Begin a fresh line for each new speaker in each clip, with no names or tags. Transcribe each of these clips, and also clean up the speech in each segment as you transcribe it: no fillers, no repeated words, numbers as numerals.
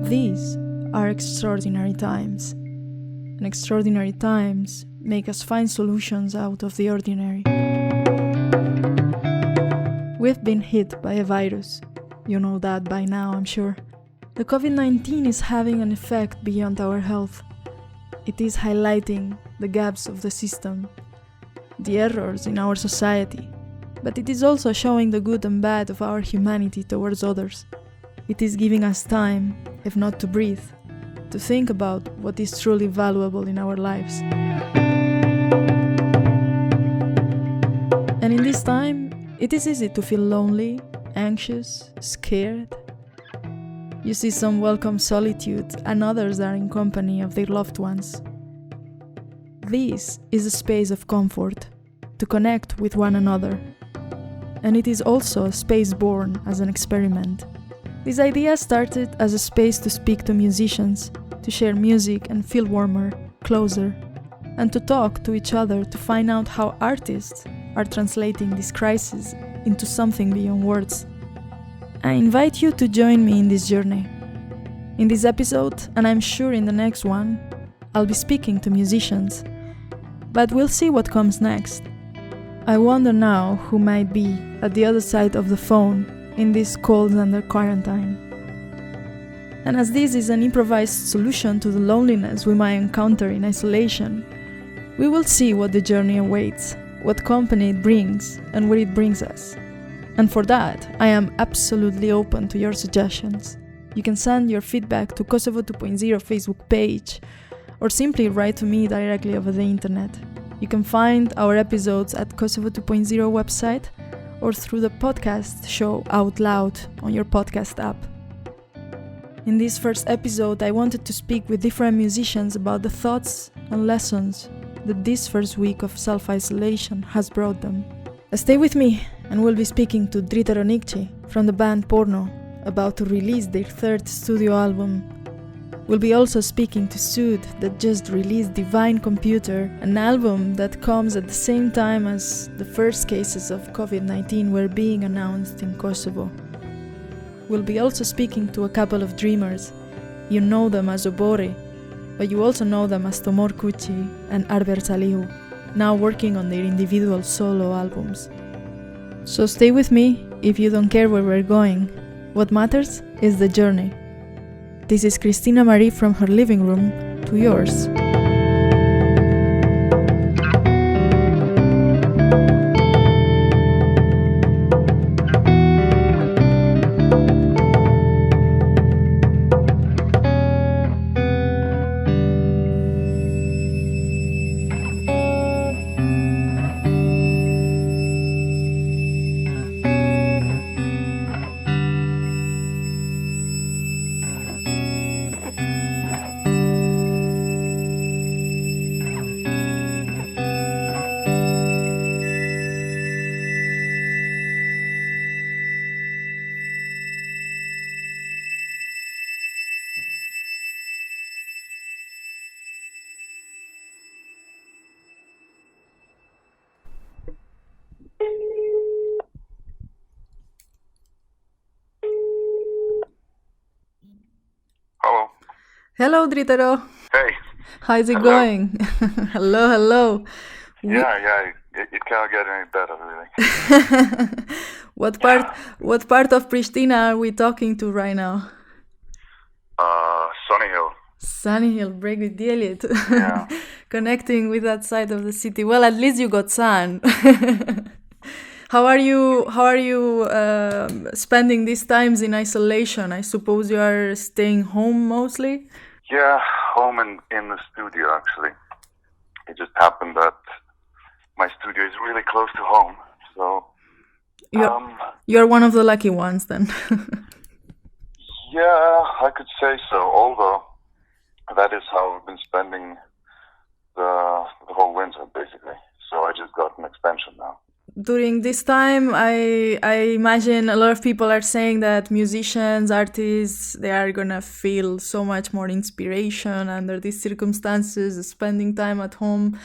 These are extraordinary times, and extraordinary times make us find solutions out of the ordinary. We've been hit by a virus. You know that by now, I'm sure. The COVID-19 is having an effect beyond our health. It is highlighting the gaps of the system, the errors in our society, but it is also showing the good and bad of our humanity towards others. It is giving us time, if not to breathe, to think about what is truly valuable in our lives. And in this time, it is easy to feel lonely, anxious, scared. You see some welcome solitude, and others are in company of their loved ones. This is a space of comfort, to connect with one another. And it is also a space born as an experiment. This idea started as a space to speak to musicians, to share music and feel warmer, closer, and to talk to each other to find out how artists are translating this crisis into something beyond words. I invite you to join me in this journey. In this episode, and I'm sure in the next one, I'll be speaking to musicians, but we'll see what comes next. I wonder now who might be at the other side of the phone in this cold under quarantine. And as this is an improvised solution to the loneliness we might encounter in isolation, we will see what the journey awaits, what company it brings, and where it brings us. And for that, I am absolutely open to your suggestions. You can send your feedback to Kosovo 2.0 Facebook page, or simply write to me directly over the internet. You can find our episodes at Kosovo 2.0 website, or through the podcast show Out Loud on your podcast app. In this first episode, I wanted to speak with different musicians about the thoughts and lessons that this first week of self-isolation has brought them. Stay with me, and we'll be speaking to Arbër Salihu from the band Porno, about to release their third studio album. We'll be also speaking to Sytë, that just released Divine Computer, an album that comes at the same time as the first cases of COVID-19 were being announced in Kosovo. We'll be also speaking to a couple of dreamers. You know them as Obore, but you also know them as Tomor Kuçi and Arbër Salihu, now working on their individual solo albums. So stay with me if you don't care where we're going. What matters is the journey. This is Christina Marie from her living room to yours. Hello, Dritero.
Hey.
How's it going? Hello.
Yeah. It can't get any better, really.
What part of Pristina are we talking to right now?
Sunny Hill.
Sunny Hill, Bregu Djelit.
Yeah.
Connecting with that side of the city. Well, at least you got sun. How are you spending these times in isolation? I suppose you are staying home mostly?
Yeah, home and in the studio, actually. It just happened that my studio is really close to home, so...
You're one of the lucky ones, then.
Yeah, I could say so, although that is how I've been spending the whole winter, basically. So I just got an extension now.
During this time, I imagine a lot of people are saying that musicians, artists, they are gonna feel so much more inspiration under these circumstances, spending time at home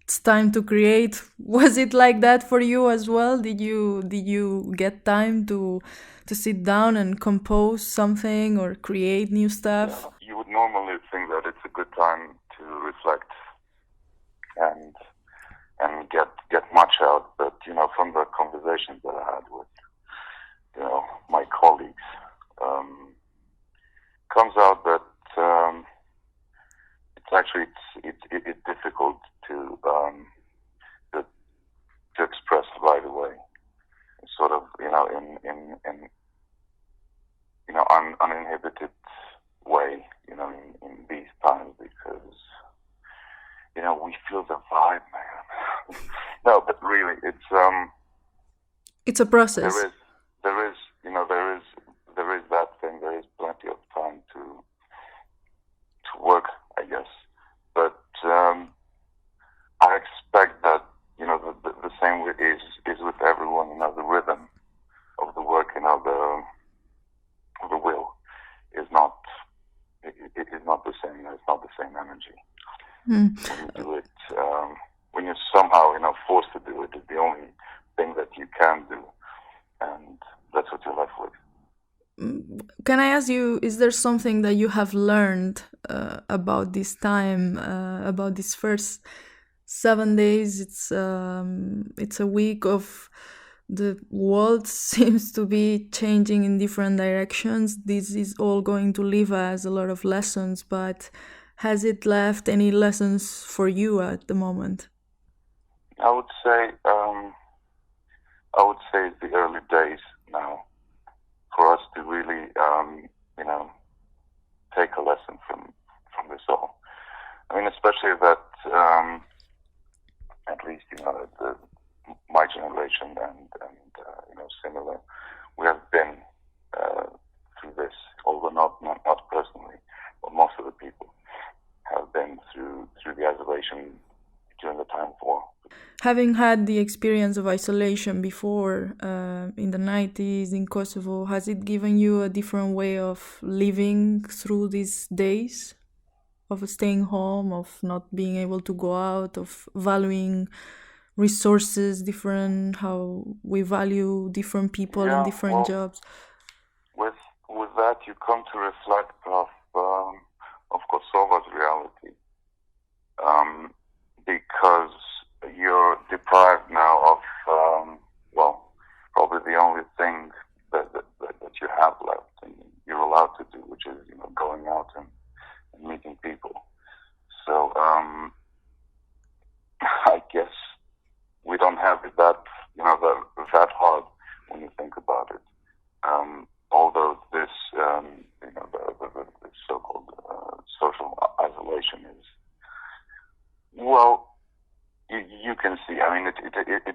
it's time to create. Was it like that for you as well? Did you get time to sit down and compose something or create new stuff?
You would normally think that it's a good time to reflect and get much out, but from the conversations that I had with my colleagues, comes out that it's difficult to express right away. It's sort of in uninhibited way in these times, because we feel the vibe, man. No, but really,
it's a process.
There is that thing. There is plenty of time to work, I guess. But I expect that the same way is with everyone. The rhythm of the work, the will is not the same. It's not the same energy. When you do it, when you're somehow forced to do it, it's the only thing that you can do, and that's what you're left with.
Can I ask you, is there something that you have learned about this time, about these first 7 days? It's a week of the world seems to be changing in different directions. This is all going to leave us a lot of lessons, but has it left any lessons for you at the moment?
I would say it's the early days now for us to really take a lesson from this all. I mean, especially that at least my generation and similar, we have been through this, although not personally, but most of the people have been through the isolation during the time of war.
Having had the experience of isolation before, in the 90s in Kosovo, has it given you a different way of living through these days? Of staying home, of not being able to go out, of valuing resources different, how we value different people and different jobs?
With that, you come to reflect of Kosovo's reality, because you're deprived now of probably the only thing that you have left and you're allowed to do, which is going out and meeting people. So I guess we don't have it that hard when you think about it. Although this the so-called social isolation is, you can see. I mean, it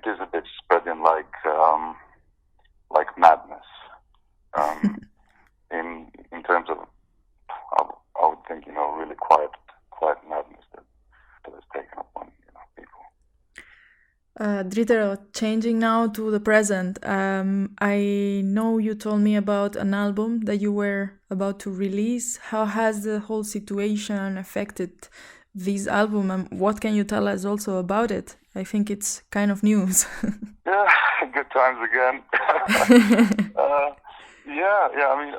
is a bit spreading like madness. In terms of, I would think really quiet madness that has taken upon people.
Dritero, changing now to the present, I know you told me about an album that you were about to release. How has the whole situation affected this album, and what can you tell us also about it? I think it's kind of news.
Yeah, good times again. Yeah. I mean,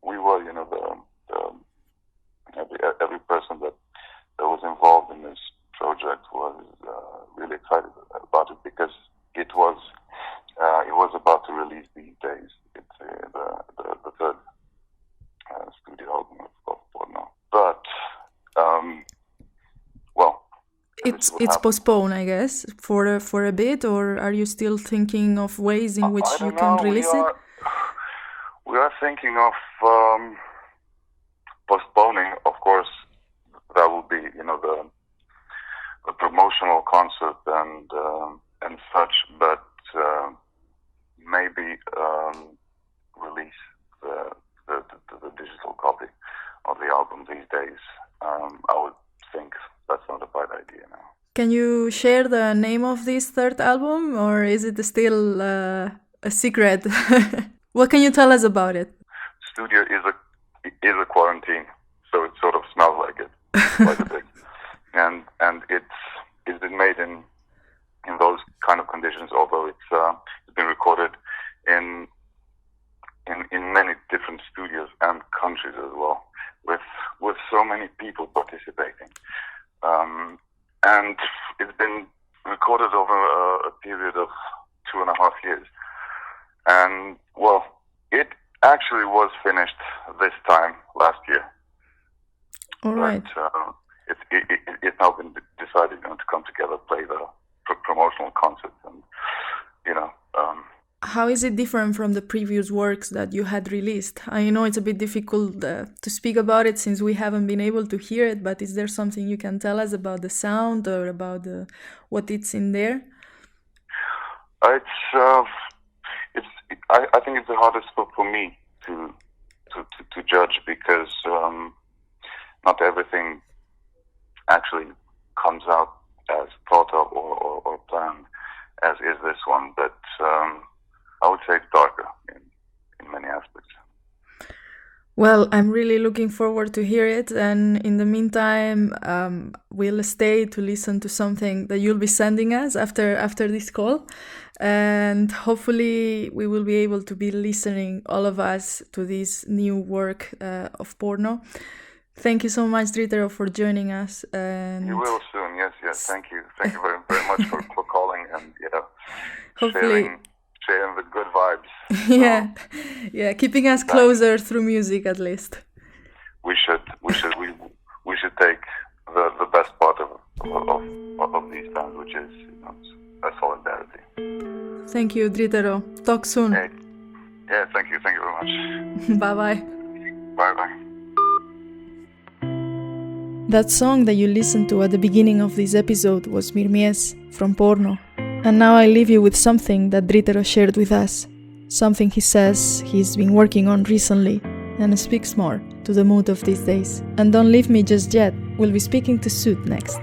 we were, every person that was involved in this project was really excited about it, because it was about to release these days. It's the third studio album of now, but
it's postponed, I guess, for a bit, or are you still thinking of ways in which you can release it?
We are thinking of postponing. Of course, that will be the promotional concert and such, but maybe release the digital copy of the album these days. I would think that's not a bad idea now.
Can you share the name of this third album, or is it still a secret? What can you tell us about it?
Studio is a quarantine, so it sort of smells like it quite a bit. with so many people participating. And it's been recorded over a period of 2.5 years. And, well, it actually was finished this time last year.
All right.
But it's now been decided, to come together, play the promotional concert, and,
How is it different from the previous works that you had released? I know it's a bit difficult to speak about it since we haven't been able to hear it, but is there something you can tell us about the sound or about what it's in there?
I think it's the hardest for me to judge, because not everything actually comes out as thought of or planned, as is this one. But I would say it's darker in many aspects.
Well, I'm really looking forward to hear it, and in the meantime, we'll stay to listen to something that you'll be sending us after this call, and hopefully we will be able to be listening, all of us, to this new work of Porno. Thank you so much, Dritero, for joining us. And
you will soon, yes. Thank you very, very much for calling and
hopefully
sharing the good vibes.
Yeah, keeping us closer through music, at least.
We should take the best part of these times, which is a solidarity.
Thank you, Dritero. Talk soon.
Hey. Yeah, thank you very much.
Bye.
Bye.
That song that you listened to at the beginning of this episode was Mirmies from Porno. And now I leave you with something that Dritero shared with us. Something he says he's been working on recently, and speaks more to the mood of these days. And don't leave me just yet. We'll be speaking to Sytë next.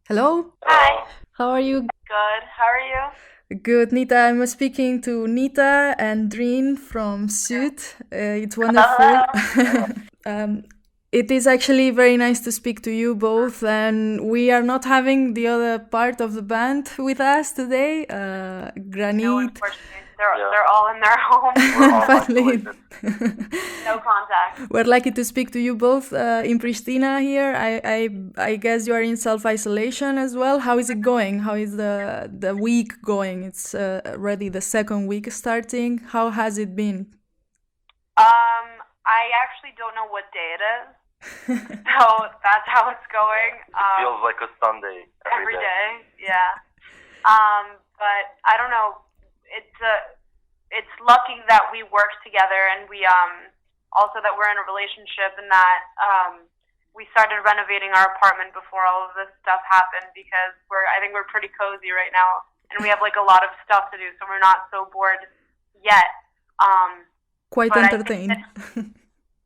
Hello,
Hi.
how are you?
Good. How are you?
Good, Nita. I'm speaking to Nita and Drin from Sytë. It's wonderful. It is actually very nice to speak to you both, and we are not having the other part of the band with us today.
No,
Granit.
unfortunately, they're all in their homes.
We're all
Finally.
isolated.
No contact.
We're lucky to speak to you both in Pristina here. I guess you are in self-isolation as well. How is it going? How is the week going? It's already the second week starting. How has it been?
I actually don't know what day it is, so that's how it's going.
Feels like a Sunday
every day. Yeah. But I don't know. It's lucky that we work together, and we also that we're in a relationship, and that we started renovating our apartment before all of this stuff happened, because I think we're pretty cozy right now, and we have like a lot of stuff to do, so we're not so bored yet.
Quite entertained.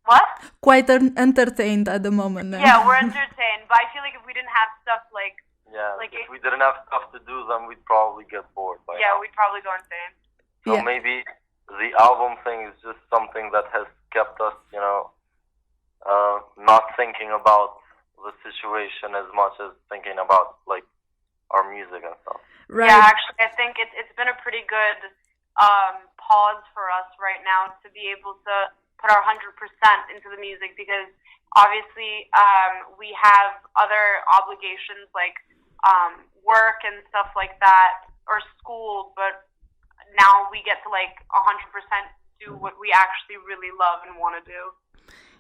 What?
Quite entertained at the moment. Then.
Yeah, we're entertained, but I feel like if we didn't have stuff like
if we didn't have stuff to do, then we'd probably get bored by now.
we'd probably go insane.
So maybe the album thing is just something that has kept us, not thinking about the situation as much as thinking about like our music and stuff.
Right.
Yeah, actually, I think it's been a pretty good pause for us right now to be able to put our 100% into the music, because obviously we have other obligations like work and stuff like that, or school, but now we get to like 100% do what we actually really love and want to do.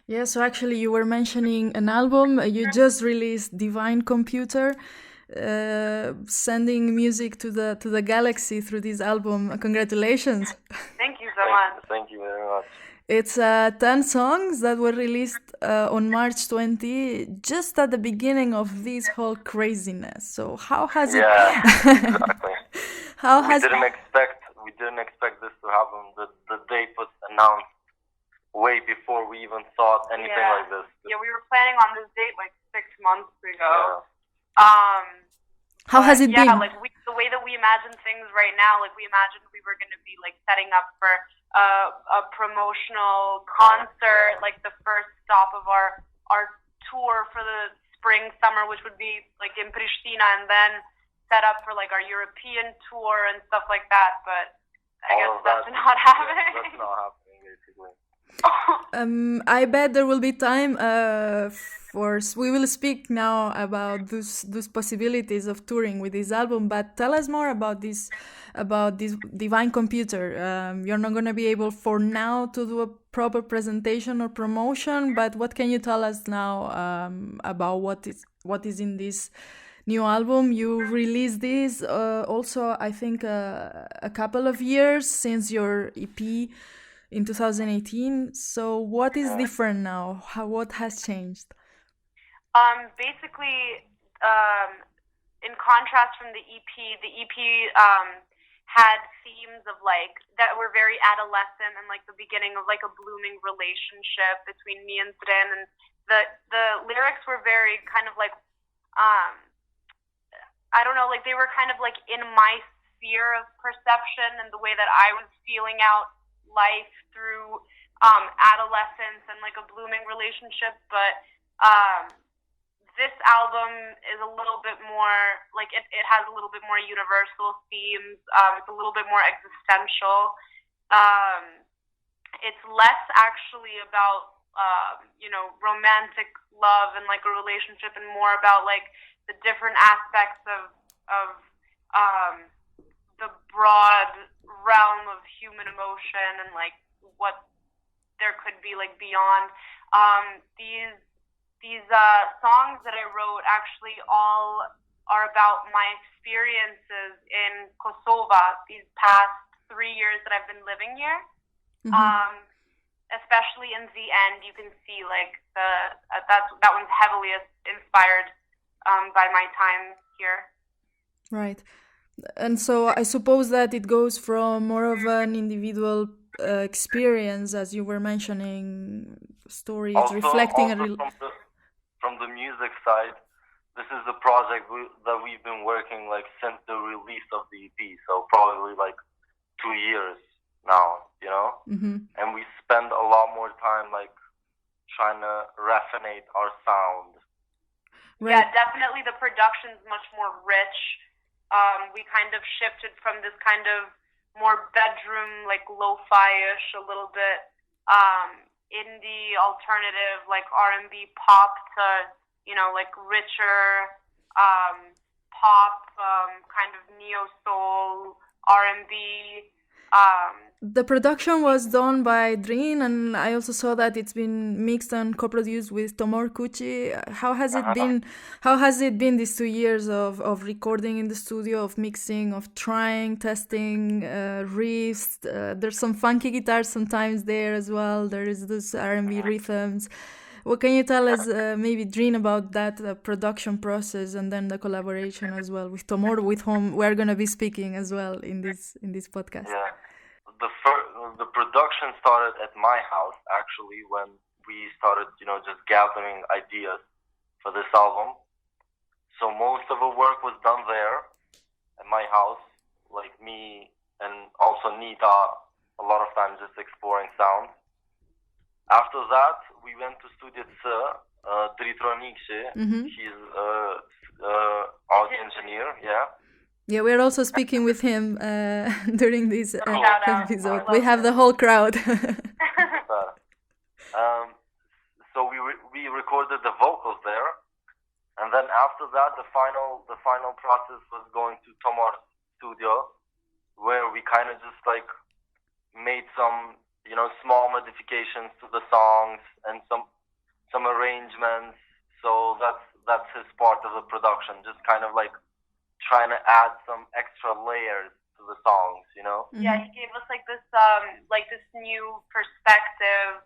Yeah, so actually you were mentioning an album. You just released Divine Computer, sending music to the galaxy through this album. Congratulations.
Thank you so much.
Thank you very much.
It's 10 songs that were released on March 20, just at the beginning of this whole craziness. So how has it...
Yeah, exactly.
We
didn't expect this to happen. The date was announced way before we even thought anything like this.
Yeah, we were planning on this date like 6 months ago.
Yeah.
How has it been?
Yeah, like the way that we imagine things right now, like we imagined we were going to be like setting up for a promotional concert, like the first stop of our tour for the spring summer, which would be like in Pristina, and then set up for like our European tour and stuff like that. But I guess that's not happening.
That's not happening, basically.
I bet there will be time we will speak now about those possibilities of touring with this album, but tell us more about this Divine Computer. You're not going to be able for now to do a proper presentation or promotion, but what can you tell us now about what is in this new album? You released this also, I think, a couple of years since your EP in 2018. So what is different now? What has changed?
Basically, in contrast from the EP had themes of like that were very adolescent and like the beginning of like a blooming relationship between me and Dren, and the lyrics were very kind of like I don't know, like they were kind of like in my sphere of perception and the way that I was feeling out life through adolescence and like a blooming relationship. But this album is a little bit more like it has a little bit more universal themes. It's a little bit more existential. It's less actually about romantic love and like a relationship, and more about like the different aspects of the broad realm of human emotion and like what there could be like beyond. These songs that I wrote actually all are about my experiences in Kosovo these past 3 years that I've been living here. Mm-hmm. Especially in the end, you can see like that one's heavily inspired by my time here.
Right. And so I suppose that it goes from more of an individual experience, as you were mentioning, stories
also,
reflecting
from the music side, this is the project that we've been working like since the release of the EP, so probably like 2 years now, you know. And we spend a lot more time like trying to raffinate our sound.
Right.
Yeah, definitely the production's much more rich. We kind of shifted from this kind of more bedroom, like lo-fi-ish, a little bit indie, alternative, like R&B pop to, you know, like richer pop, kind of neo-soul, R&B.
The production was done by Drin, and I also saw that it's been mixed and co-produced with Tomor Kuçi. How has it been? How has it been these 2 years of recording in the studio, of mixing, of trying, testing riffs? There's some funky guitars sometimes there as well. There is this R&B rhythms. What can you tell us, maybe Drin, about that production process, and then the collaboration as well with Tomor, with whom we're gonna be speaking as well in this podcast?
Yeah. The production started at my house, actually, when we started, you know, just gathering ideas for this album. So most of the work was done there at my house, like me and also Nita, a lot of times just exploring sounds. After that, we went to studio Dritronikshi. He's audio engineer, yeah.
Yeah, we're also speaking with him during this episode. We have the whole crowd.
So we recorded the vocals there, and then after that, the final process was going to Tomor's studio, where we kind of just like made some, you know, small modifications to the songs and some arrangements. So that's his part of the production, just kind of like trying to add some extra layers to the songs, you know?
Yeah, he gave us like this new perspective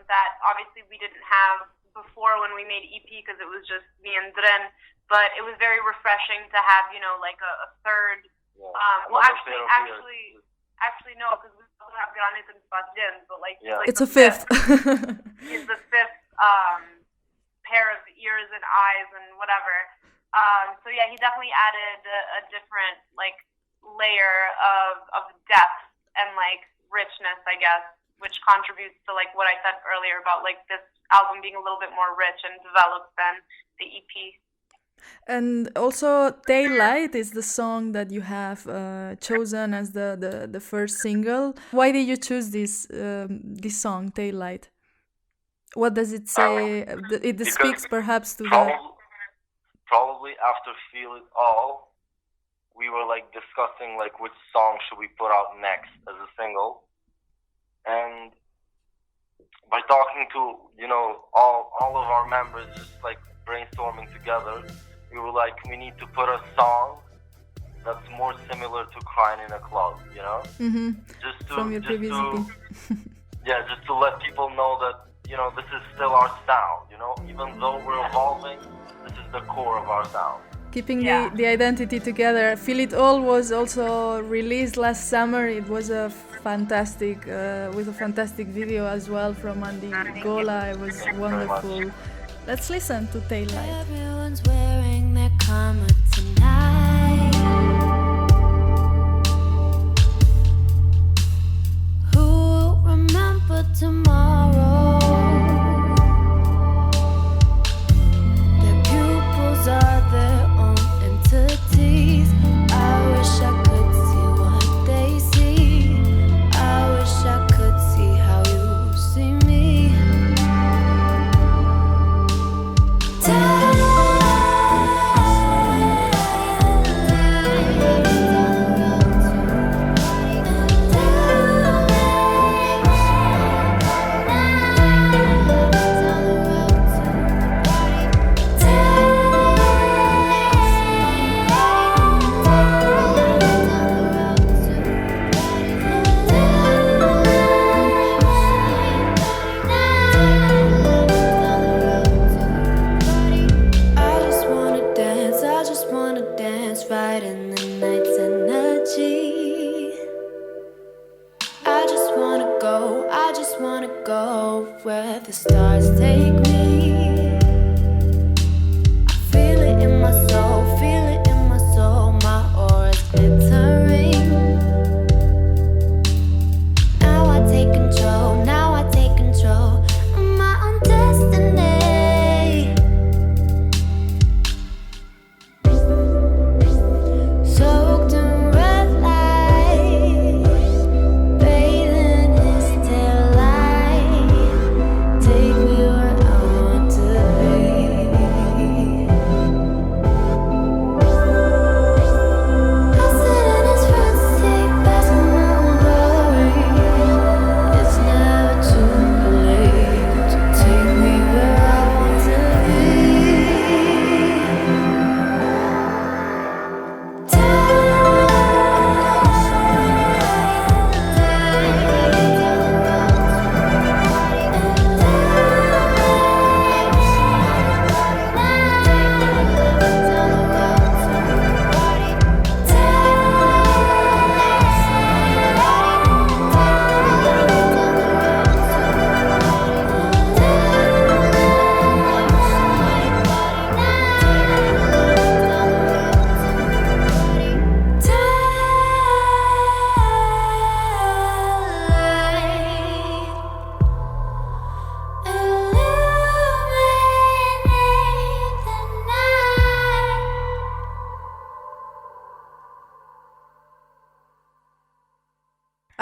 that obviously we didn't have before when we made EP, because it was just me and Dren. But it was very refreshing to have, you know, like a third. Yeah. Well, actually no, because we still have Granit and Sebastian, but like
yeah.
Like
it's a fifth.
He's the fifth pair of ears and eyes and whatever. So yeah, he definitely added a different like layer of depth and like richness, I guess, which contributes to like what I said earlier about like this album being a little bit more rich and developed than the EP.
And also, Daylight is the song that you have chosen as the first single. Why did you choose this song, Daylight? What does it say? It speaks perhaps to
Probably after Feel It All, we were like discussing like which song should we put out next as a single, and by talking to, you know, all of our members, just like brainstorming together, we were like, we need to put a song that's more similar to Crying in a Club, you know?
From your previous EP.
Yeah, just to let people know that, you know, this is still our sound, you know? Even though we're evolving, this is the core of our sound.
Keeping the identity together. Feel It All was also released last summer. It was a fantastic, with a fantastic video as well from Andy Gola. It was wonderful. Let's listen to Daylight.
Everyone's wearing their karma tonight. Who will remember tomorrow? Their pupils are their own entities. I wish I could see what they see. I wish I could see how you see me. Right in the night's energy. I just wanna go where the stars take me. I feel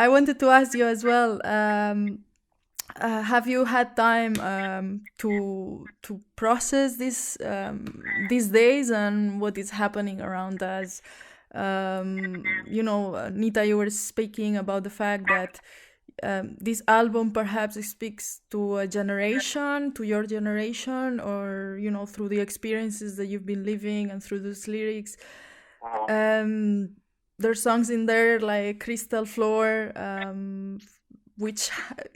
I wanted to ask you as well. Have you had time to process these days and what is happening around us? Nita, you were speaking about the fact that this album perhaps speaks to a generation, to your generation, or through the experiences that you've been living and through those lyrics. There's songs in there like Crystal Floor, which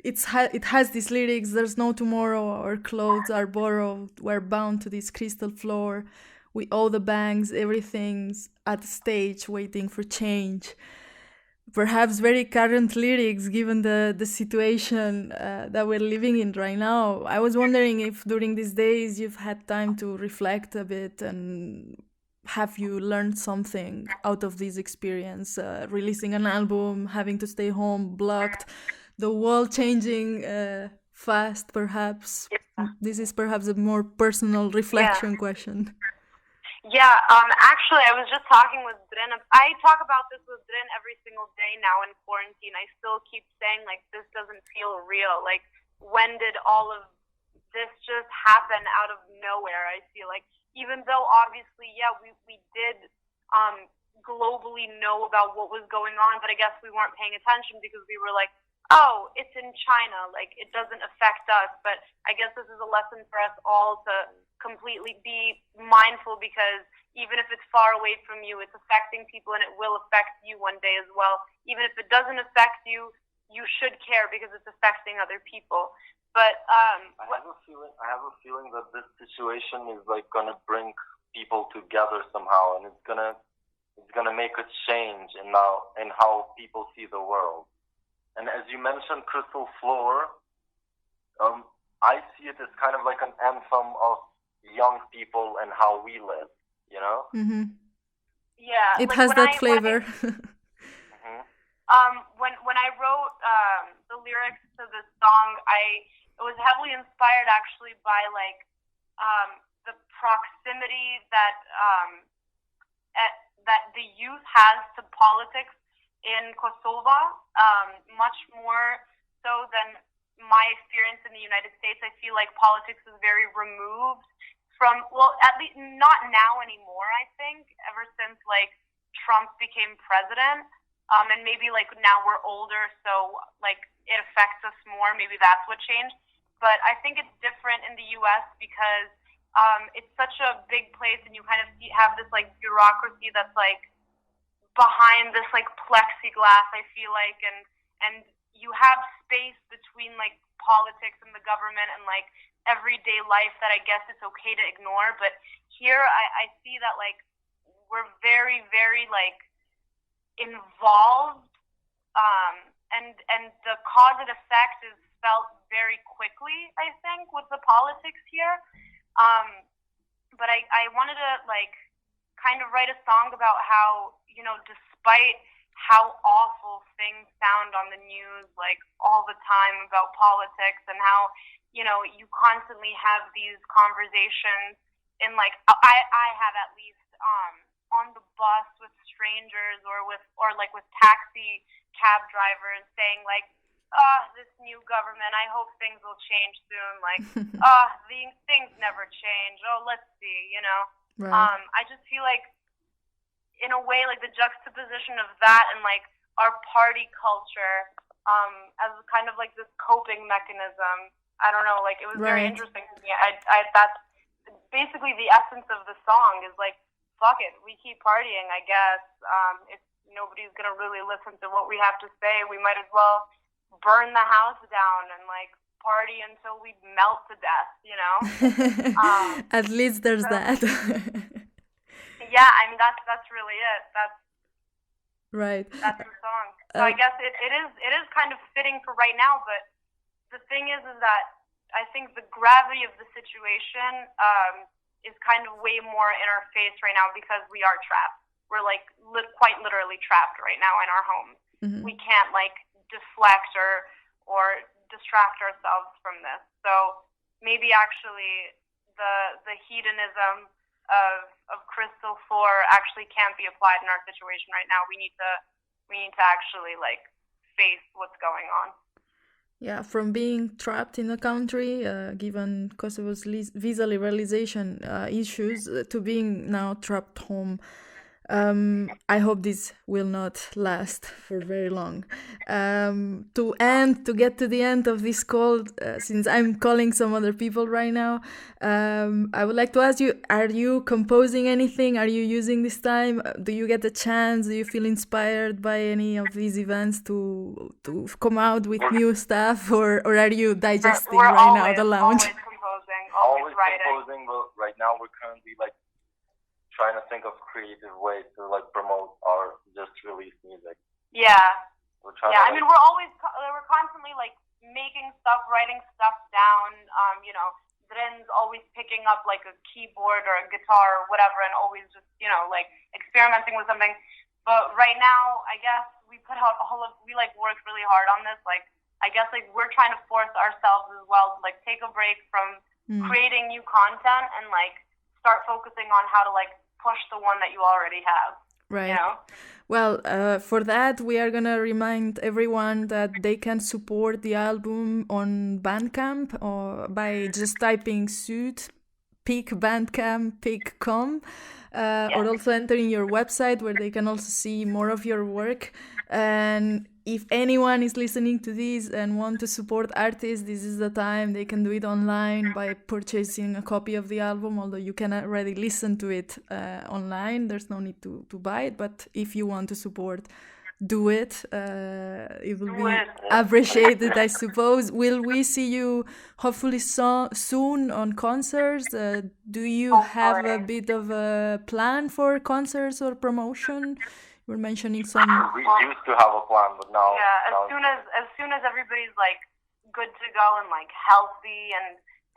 it has these lyrics: "There's no tomorrow, our clothes are borrowed, we're bound to this crystal floor. We owe the banks, everything's at the stage, waiting for change." Perhaps very current lyrics given the situation that we're living in right now. I was wondering if during these days you've had time to reflect a bit, and have you learned something out of this experience, releasing an album, having to stay home, blocked, the world changing fast, perhaps? This is perhaps a more personal reflection question.
Yeah, actually, I was just talking with Drin. I talk about this with Drin every single day now in quarantine. I still keep saying, like, this doesn't feel real. Like, when did all of this just happen out of nowhere? I feel like, even though obviously, yeah, we did globally know about what was going on, but I guess we weren't paying attention because we were like, oh, it's in China, like, it doesn't affect us. But I guess this is a lesson for us all to completely be mindful, because even if it's far away from you, it's affecting people, and it will affect you one day as well. Even if it doesn't affect you, you should care because it's affecting other people. But
I have a feeling that this situation is like gonna bring people together somehow, and it's gonna make a change in how people see the world. And as you mentioned, Crystal Floor, I see it as kind of like an anthem of young people and how we live, you know?
Mm-hmm.
Yeah.
It has that flavor.
When I wrote the lyrics to this song, it was heavily inspired actually by like the proximity that the youth has to politics in Kosovo, much more so than my experience in the United States. I feel like politics is very removed from, well, at least not now anymore, I think, ever since like Trump became president. And maybe like now we're older, so like it affects us more. Maybe that's what changed. But I think it's different in the US because it's such a big place, and you kind of have this like bureaucracy that's like behind this like plexiglass, I feel like, and you have space between like politics and the government and like everyday life that I guess it's okay to ignore. But here I see that like we're very, very like involved, and the cause and effect is felt very quickly, I think, with the politics here. But I wanted to like kind of write a song about how, you know, despite how awful things sound on the news, like all the time about politics, and how, you know, you constantly have these conversations in like, I have at least, on the bus with strangers or with taxi cab drivers saying like, this new government, I hope things will change soon. Like, these things never change. Oh, let's see, you know. Right. I just feel like, in a way, like the juxtaposition of that and like our party culture, as kind of like this coping mechanism. I don't know. Like, it was very interesting to me. That's basically the essence of the song. Is like, fuck it, we keep partying, I guess. If nobody's gonna really listen to what we have to say, we might as well burn the house down and like party until we melt to death, you know.
At least there's that.
Yeah, I mean that's really it. That's
right.
That's the song. So I guess it is kind of fitting for right now. But the thing is that I think the gravity of the situation is kind of way more in our face right now because we are trapped. We're like quite literally trapped right now in our homes. Mm-hmm. We can't like deflect or distract ourselves from this. So maybe actually the hedonism of Crystal 4 actually can't be applied in our situation right now. We need to actually like face what's going on.
Yeah, from being trapped in the country, given Kosovo's visa liberalization issues, to being now trapped home. I hope this will not last for very long. To get to the end of this call, since I'm calling some other people right now, I would like to ask you, are you composing anything? Are you using this time? Do you get a chance? Do you feel inspired by any of these events to come out with new stuff, or are you digesting
We're
right now
always,
the lounge?
Always composing, always writing.
Composing, but right now we're currently trying to think of creative ways to promote our just released music.
Yeah.
We're trying
Yeah,
to,
I mean, we're constantly making stuff, writing stuff down. Dren's always picking up a keyboard or a guitar or whatever, and always just experimenting with something. But right now, I guess we put out we worked really hard on this. I guess we're trying to force ourselves as well to take a break from creating new content and start focusing on how to push the one that you already have.
Right.
You know?
Well, for that, we are going to remind everyone that they can support the album on Bandcamp or by just typing Sytë, pick Bandcamp, pick com, or also entering your website where they can also see more of your work. And if anyone is listening to this and want to support artists, this is the time. They can do it online by purchasing a copy of the album, although you can already listen to it online. There's no need to buy it, but if you want to support, do it. It will be appreciated, I suppose. Will we see you hopefully soon on concerts? Do you have a bit of a plan for concerts or promotion? We're mentioning some.
We used to have a plan, but now.
Yeah, as soon as everybody's good to go and healthy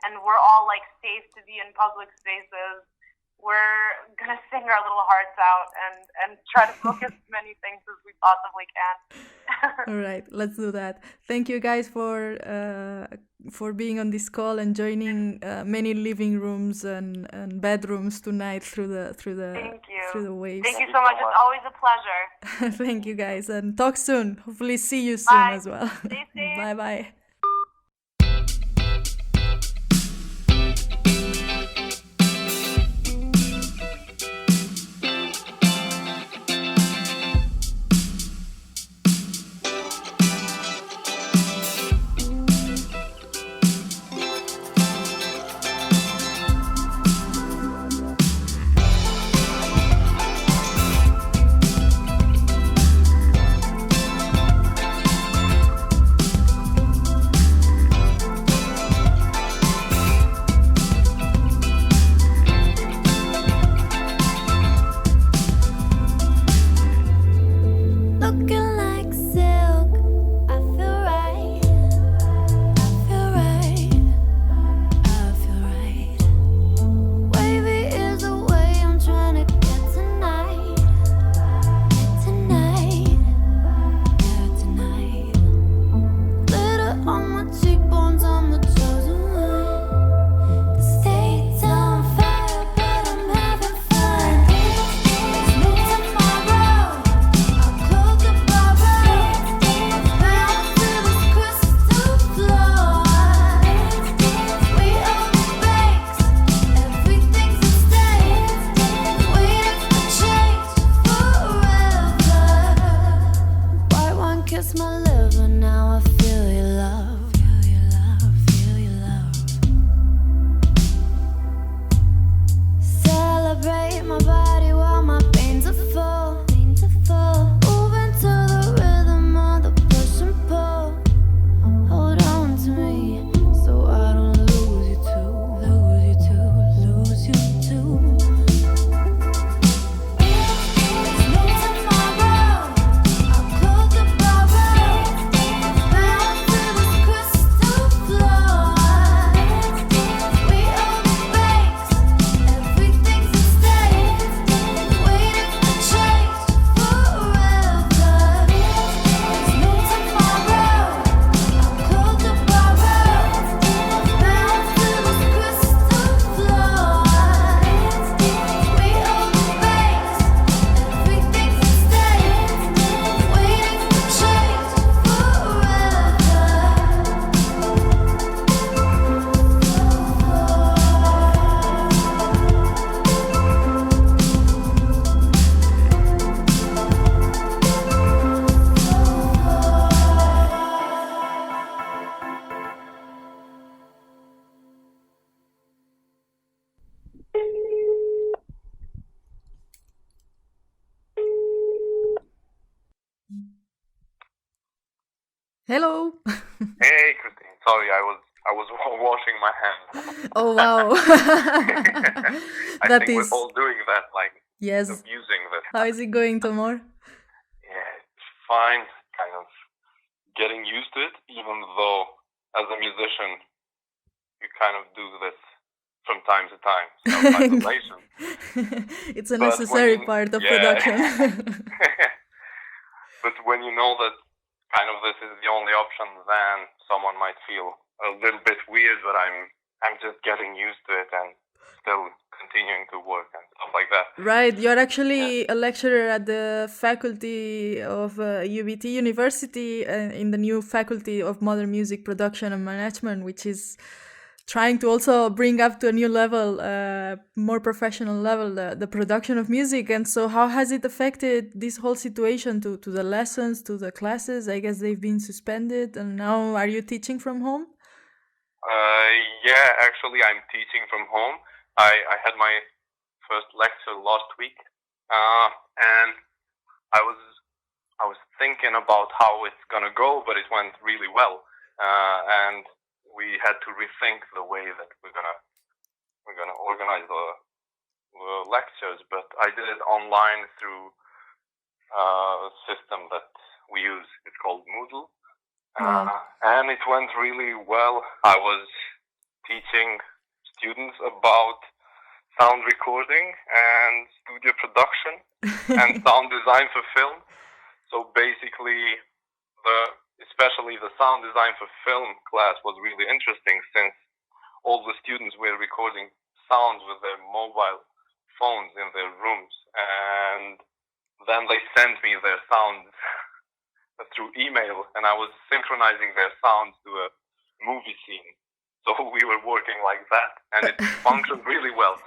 and we're all safe to be in public spaces, we're gonna sing our little hearts out and try to book as many things as we possibly can.
All right, let's do that. Thank you guys for being on this call and joining many living rooms and bedrooms tonight through the waves.
Thank you so much. It's always a pleasure.
Thank you guys, and talk soon. Hopefully see you soon as well.
Stay safe.
Bye bye. Hello.
Hey, Christine. Sorry, I was washing my hands.
Oh wow.
I
That
think we're
is
all doing that, like
yes.
abusing this.
How is it going, Tomor?
Yeah, it's fine. Kind of getting used to it, even though as a musician you kind of do this from time to time, self-isolation.
It's a
But when
necessary
you-
part of
yeah.
production.
But when you know that kind of this is the only option, then someone might feel a little bit weird, but I'm just getting used to it and still continuing to work and stuff like that.
Right, you're actually a lecturer at the faculty of UBT University in the new faculty of modern music production and management, which is trying to also bring up to a new level, more professional level, the production of music. And so how has it affected this whole situation to the lessons, to the classes? I guess they've been suspended, and now are you teaching from home?
Yeah, actually I'm teaching from home. I had my first lecture last week, and I was thinking about how it's gonna go, but it went really well, and we had to rethink the way that we're gonna organize the lectures. But I did it online through a system that we use. It's called Moodle, and it went really well. I was teaching students about sound recording and studio production and sound design for film. So basically, especially the sound design for film class was really interesting, since all the students were recording sounds with their mobile phones in their rooms, and then they sent me their sounds through email, and I was synchronizing their sounds to a movie scene. So we were working like that, and it functioned really well.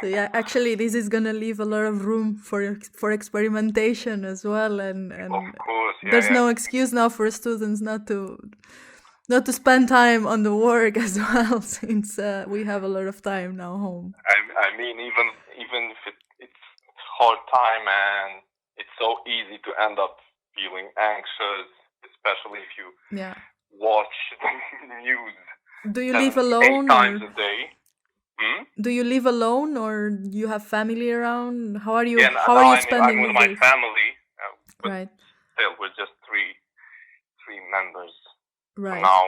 So yeah, actually, this is gonna leave a lot of room for experimentation as well, and
Of course, yeah,
there's
yeah.
no excuse now for students not to spend time on the work as well, since we have a lot of time now home.
I mean, even if it's hard time, and it's so easy to end up feeling anxious, especially if you
Yeah.
watch the news.
Do you
7,
live alone?
8 times
Or
a day.
do you live alone, or you have family around? How are you?
Yeah,
How are you
I'm
spending
with
these
my
days?
family, but
Right.
still, we're just three members
Right.
now,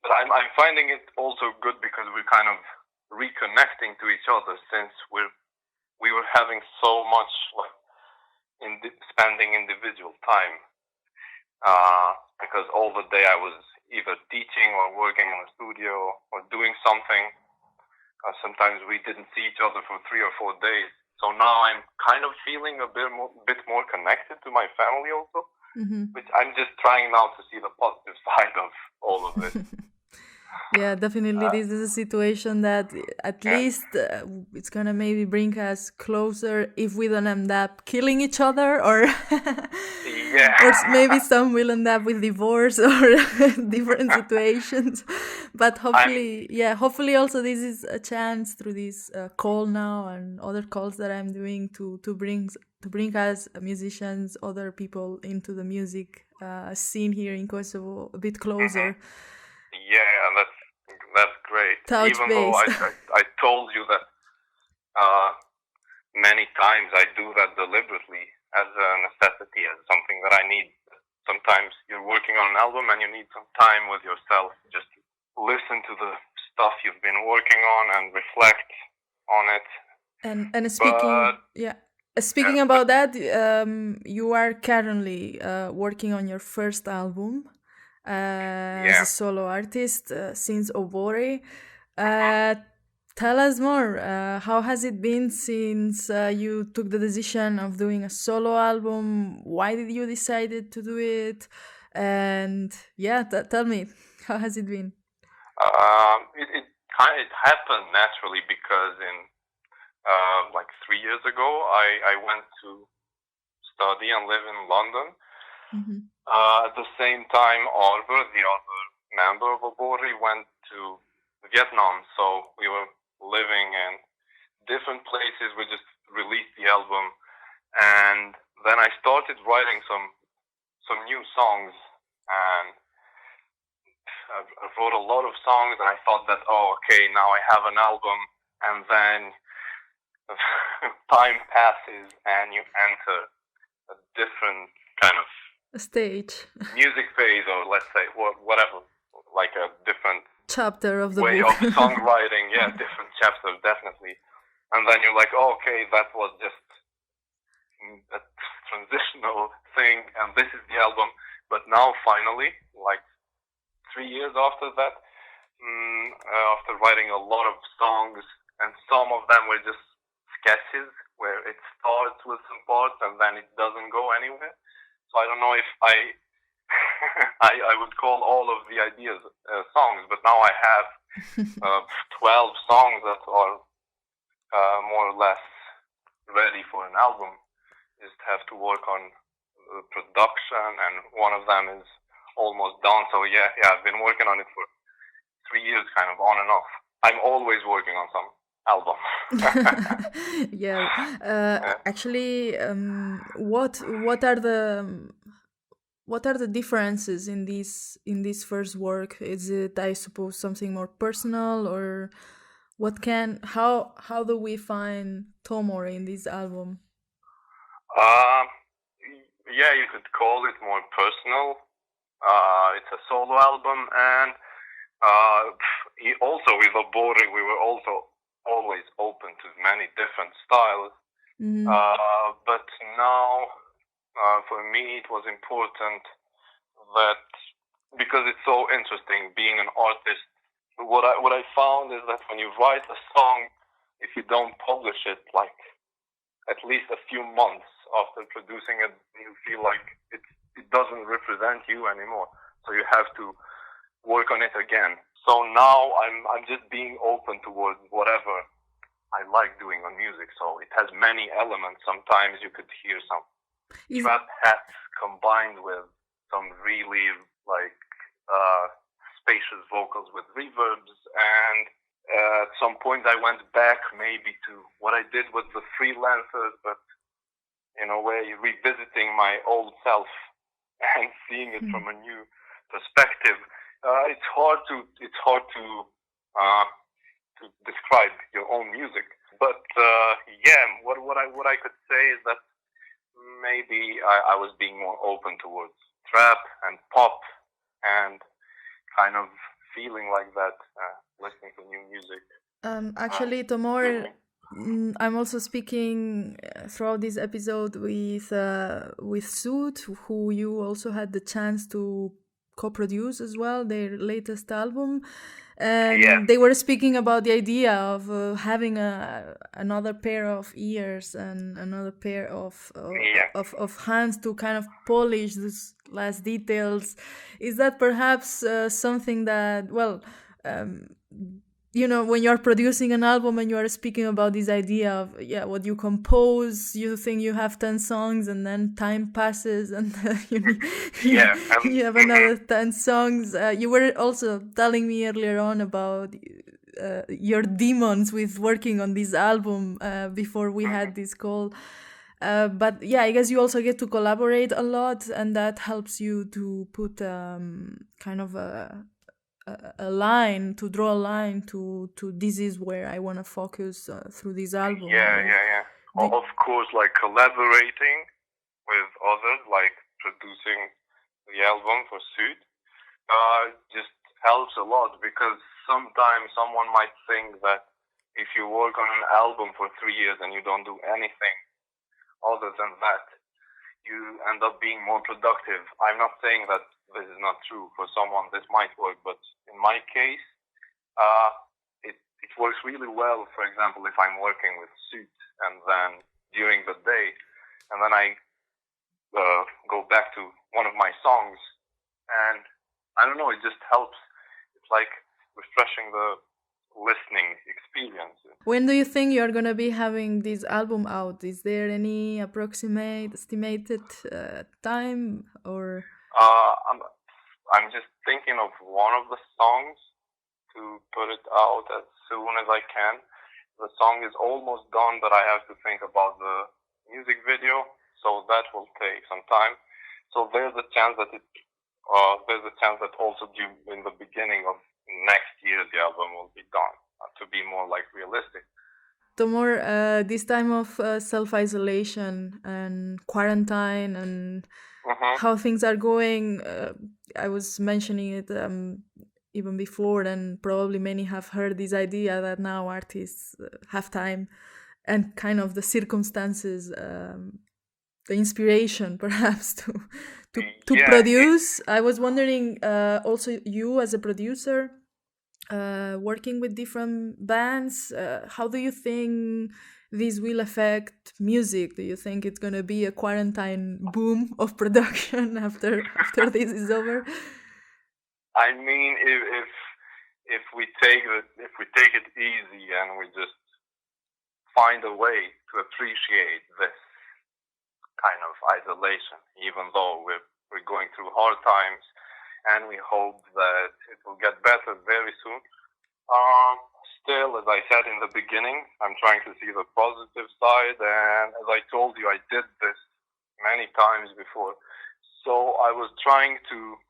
but I'm finding it also good because we're kind of reconnecting to each other, since we were having so much like spending individual time, because all the day I was either teaching or working in the studio or doing something. Sometimes we didn't see each other for 3 or 4 days. So now I'm kind of feeling a bit more connected to my family also, which I'm just trying now to see the positive side of all of this.
Yeah, definitely. This is a situation that at least it's gonna maybe bring us closer if we don't end up killing each other, or or maybe some will end up with divorce or different situations. But hopefully also this is a chance through this call now and other calls that I'm doing to bring us musicians, other people into the music scene here in Kosovo a bit closer.
Yeah, that's great.
Touch
Even
base.
though I told you that many times, I do that deliberately as a necessity, as something that I need. Sometimes you're working on an album and you need some time with yourself, just to listen to the stuff you've been working on and reflect on it.
And speaking about that, you are currently working on your first album as a solo artist since Obore. Tell us more. How has it been since you took the decision of doing a solo album? Why did you decide to do it? And tell me, how has it been?
It happened naturally because in like 3 years ago, I went to study and live in London. At the same time, Arbër, the other member of Obore, went to Vietnam, so we were living in different places. We just released the album, and then I started writing some new songs
and I wrote a lot of songs, and I thought that, oh, okay, now I have an album, and then time passes, and you enter a different kind of
stage,
music phase, or let's say whatever, like a different
chapter of the
way
book.
of songwriting. Yeah, different chapter, definitely. And then you're like, oh, okay, that was just a transitional thing, and this is the album. But now, finally, like 3 years after that, after writing a lot of songs, and some of them were just sketches where it starts with some parts and then it doesn't go anywhere. So I don't know if I would call all of the ideas songs, but now I have 12 songs that are more or less ready for an album. Just have to work on production, and one of them is almost done. So yeah, I've been working on it for 3 years, kind of on and off. I'm always working on some album.
Yeah. Actually, what are the differences in this first work? Is it, I suppose, something more personal, or how do we find Tomor in this album?
Yeah, you could call it more personal. It's a solo album, and also with Arbër, we were also always open to many different styles.
Mm-hmm.
But now, for me, it was important that, because it's so interesting being an artist, what I found is that when you write a song, if you don't publish it, like at least a few months after producing it, you feel like it doesn't represent you anymore. So you have to work on it again. So now I'm just being open towards whatever I like doing on music. So it has many elements. Sometimes you could hear some trap hats combined with some really like spacious vocals with reverbs, and at some point I went back maybe to what I did with the Freelancers, but in a way revisiting my old self and seeing it from a new perspective. It's hard to describe your own music, but what I could say is that maybe I was being more open towards trap and pop and kind of feeling like that, listening to new music.
Actually, Tomor, I'm also speaking throughout this episode with Sytë, who you also had the chance to co-produce as well, their latest album. And they were speaking about the idea of having another pair of ears and another pair of hands to kind of polish those last details. Is that perhaps something that, when you're producing an album and you are speaking about this idea of what you compose, you think you have 10 songs, and then time passes and you have another 10 songs. You were also telling me earlier on about your demons with working on this album before we had this call. But yeah, I guess you also get to collaborate a lot, and that helps you to put kind of a line, to draw a line to this is where I want to focus through this album.
Of course, like collaborating with others, like producing the album for Sytë, just helps a lot, because sometimes someone might think that if you work on an album for 3 years and you don't do anything other than that, you end up being more productive. I'm not saying that this is not true. For someone this might work, but in my case, it works really well. For example, if I'm working with Sytë and then during the day, and then I go back to one of my songs, and I don't know, it just helps. It's like refreshing the listening experience.
When do you think you're going to be having this album out? Is there any estimated time, or?
I'm just thinking of one of the songs to put it out as soon as I can. The song is almost done, but I have to think about the music video, so that will take some time. So there's a chance that it there's a chance that also in the beginning of next year the album will be done, to be more like realistic.
Tomor, this time of self-isolation and quarantine and how things are going, I was mentioning it even before, and probably many have heard this idea that now artists have time and kind of the circumstances, the inspiration perhaps to produce. I was wondering, also you as a producer, working with different bands, how do you think this will affect music? Do you think it's gonna be a quarantine boom of production after this is over?
I mean, if we take it easy and we just find a way to appreciate this kind of isolation, even though we're going through hard times, and we hope that it will get better very soon. Still, as I said in the beginning, I'm trying to see the positive side, and as I told you, I did this many times before. So I was trying to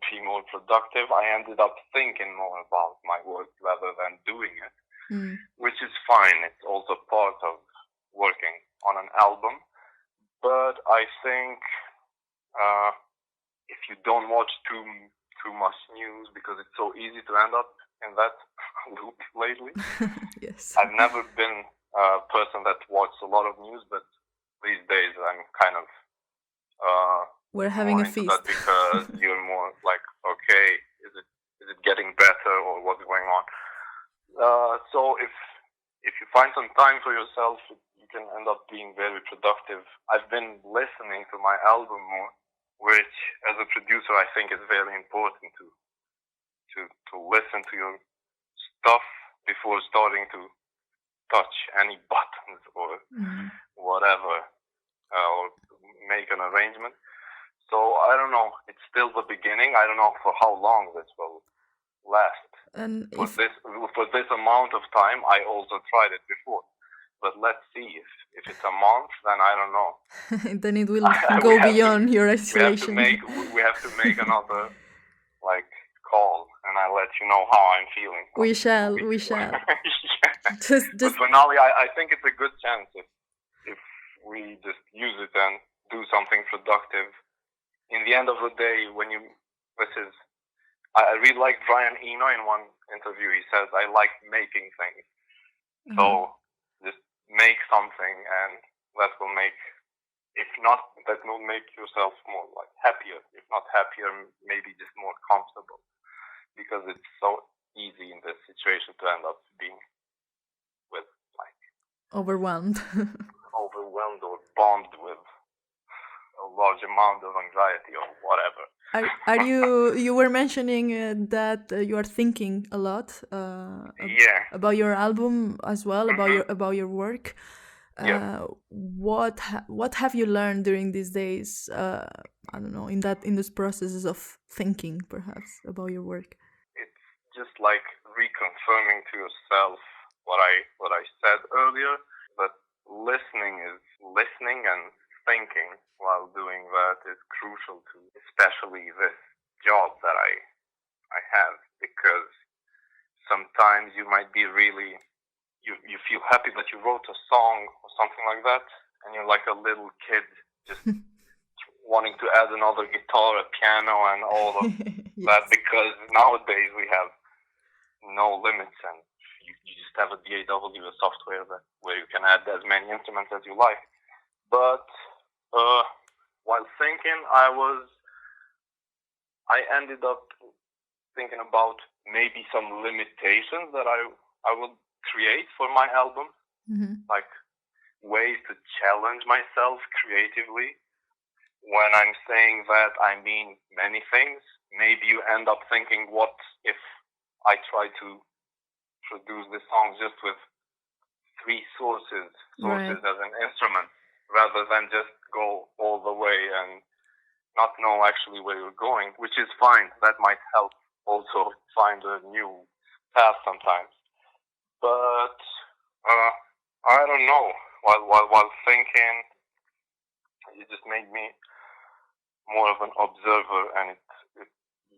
be more productive. I ended up thinking more about my work rather than doing it, which is fine. It's also part of working on an album. But I think if you don't watch too much news, because it's so easy to end up in that loop lately.
Yes.
I've never been a person that watches a lot of news, but these days I'm kind of
we're having a feast
because you're more like, okay, is it getting better or what's going on? So if you find some time for yourself, you can end up being very productive. I've been listening to my album more, which as a producer I think is very important to listen to your stuff before starting to touch any buttons or whatever, or make an arrangement. So I don't know. It's still the beginning. I don't know for how long this will last.
And
for this amount of time, I also tried it before. But let's see. If it's a month, then I don't know.
Then it will go beyond your isolation.
We have to make another call, and I'll let you know how I'm feeling.
We shall.
Yeah.
Just
But for now, I think it's a good chance if we just use it and do something productive. In the end of the day, I really like Brian Eno in one interview. He says, I like making things. So just make something, and that will make, if not, that will make yourself more happier. If not happier, maybe just more comfortable. Because it's so easy in this situation to end up being with
overwhelmed.
Overwhelmed or bombed with a large amount of anxiety or whatever.
Are you were mentioning that you are thinking a lot about your album as well, about your work. What have you learned during these days? I don't know, in this processes of thinking, perhaps, about your work.
It's just like reconfirming to yourself what I said earlier, that listening and thinking while doing that is crucial to especially this job that I have, because sometimes you might be really you feel happy that you wrote a song or something like that, and you're like a little kid just wanting to add another guitar, a piano, and all of that, because nowadays we have no limits, and you just have a DAW, a software where you can add as many instruments as you like. But while thinking, I ended up thinking about maybe some limitations that I would create for my album, like ways to challenge myself creatively. When I'm saying that, I mean many things. Maybe you end up thinking, what if I try to produce this song just with 3 sources
Right.
as an instrument, rather than just go all the way and not know actually where you're going, which is fine. That might help also find a new path sometimes. But I don't know. While thinking, it just made me more of an observer, and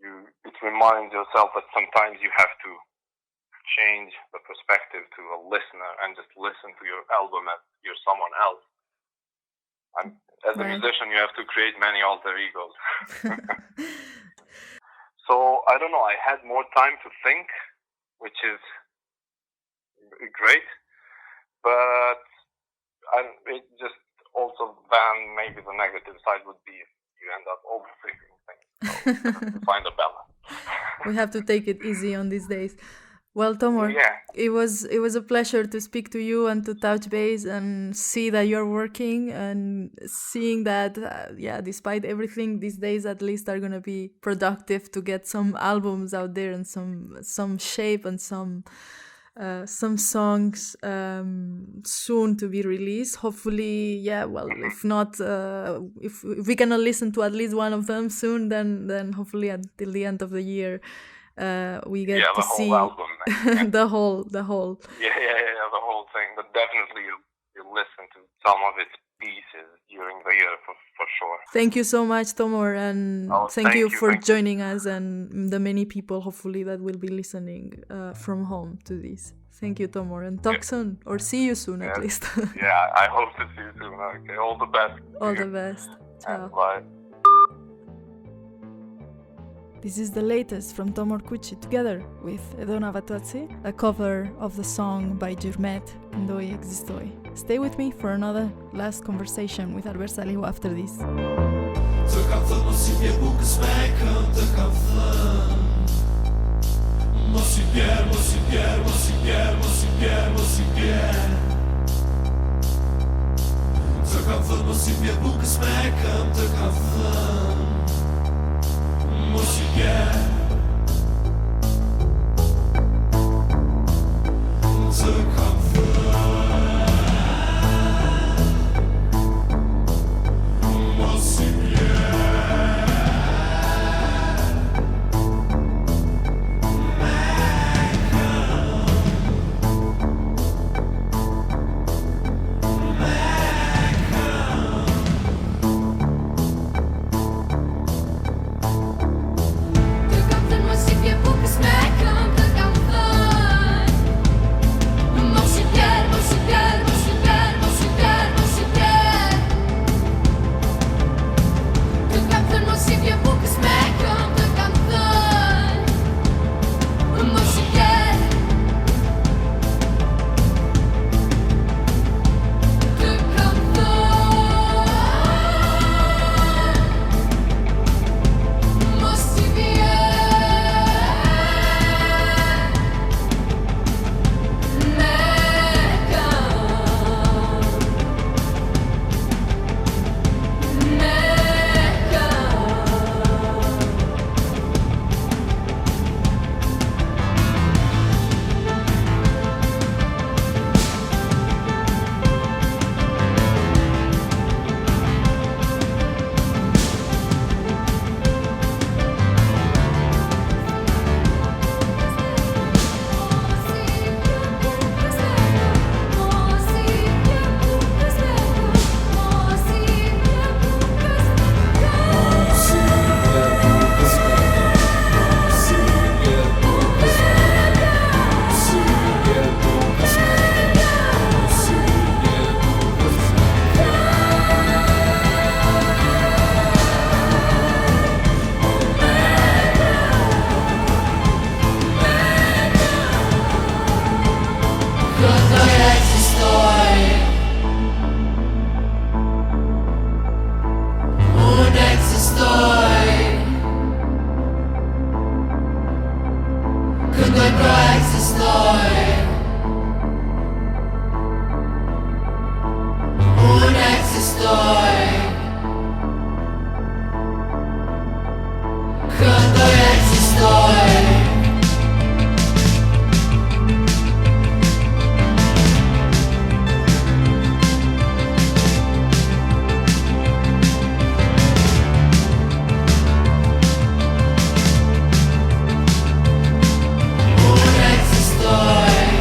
it reminds yourself that sometimes you have to change the perspective to a listener and just listen to your album as you're someone else. And as a musician, you have to create many alter egos. So I don't know. I had more time to think, which is great, but it just also then maybe the negative side would be if you end up overthinking things. So find a balance.
We have to take it easy on these days. Well, Tomor, it was a pleasure to speak to you and to touch base and see that you're working and seeing that, despite everything, these days at least are going to be productive to get some albums out there and some shape and some songs soon to be released. Hopefully, if not, if we cannot listen to at least one of them soon, then hopefully until the end of the year, we get to see
album,
the whole.
the whole thing. But definitely you listen to some of its pieces during the year for sure.
Thank you so much, Tomor, and thank you for joining us and the many people hopefully that will be listening from home to this. Thank you, Tomor, and talk soon or see you soon at least.
I hope to see you soon. Okay, all the best.
All the best. Ciao.
Bye.
This is the latest from Tomor Kuçi together with Edona Vatouatsi, a cover of the song by Jurmet, Ndoi Existoi. Stay with me for another last conversation with Arbër Salihu after this.
Un existoi.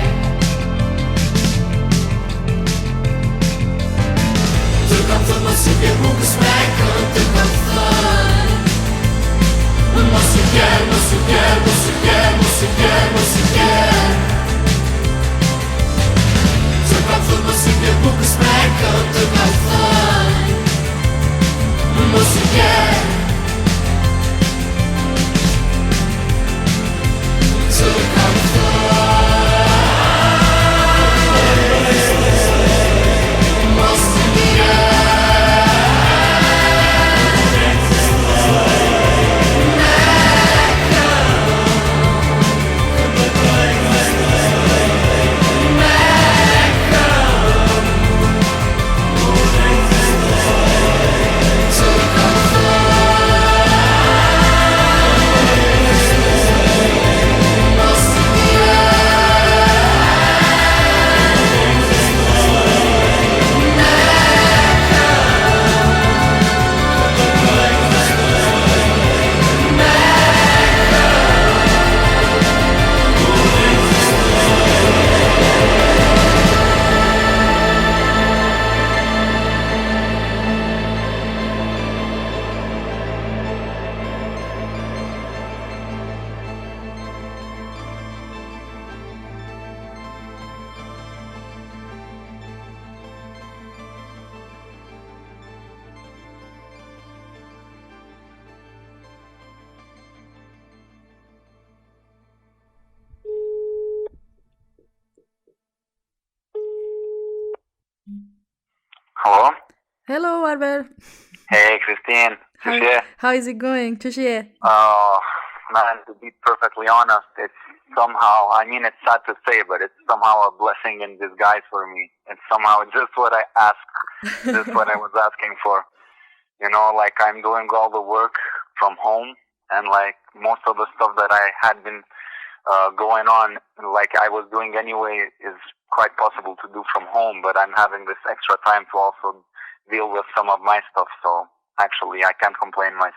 Hello?
Hello, Arbër.
Hey, Christine.
How is it going? Touché.
Man, to be perfectly honest, it's somehow, I mean, it's sad to say, but it's somehow a blessing in disguise for me. It's somehow just what I asked, just what I was asking for. You know, like I'm doing all the work from home, and like most of the stuff that I had been going on, like I was doing anyway, is quite possible to do from home, but I'm having this extra time to also deal with some of my stuff, so actually I can't complain much.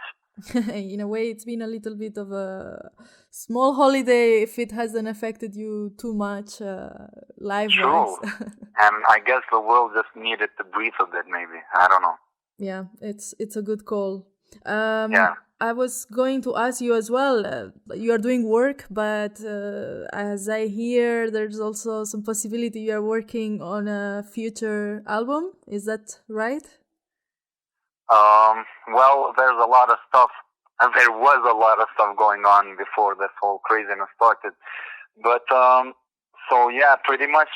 In a way, it's been a little bit of a small holiday if it hasn't affected you too much life-wise.
True. And I guess the world just needed to breathe a bit, maybe. I don't know.
Yeah, it's a good call.
Yeah.
I was going to ask you as well. You are doing work, but as I hear, there's also some possibility you are working on a future album. Is that right?
Well, there's a lot of stuff, and there was a lot of stuff going on before this whole craziness started. But, so yeah, pretty much,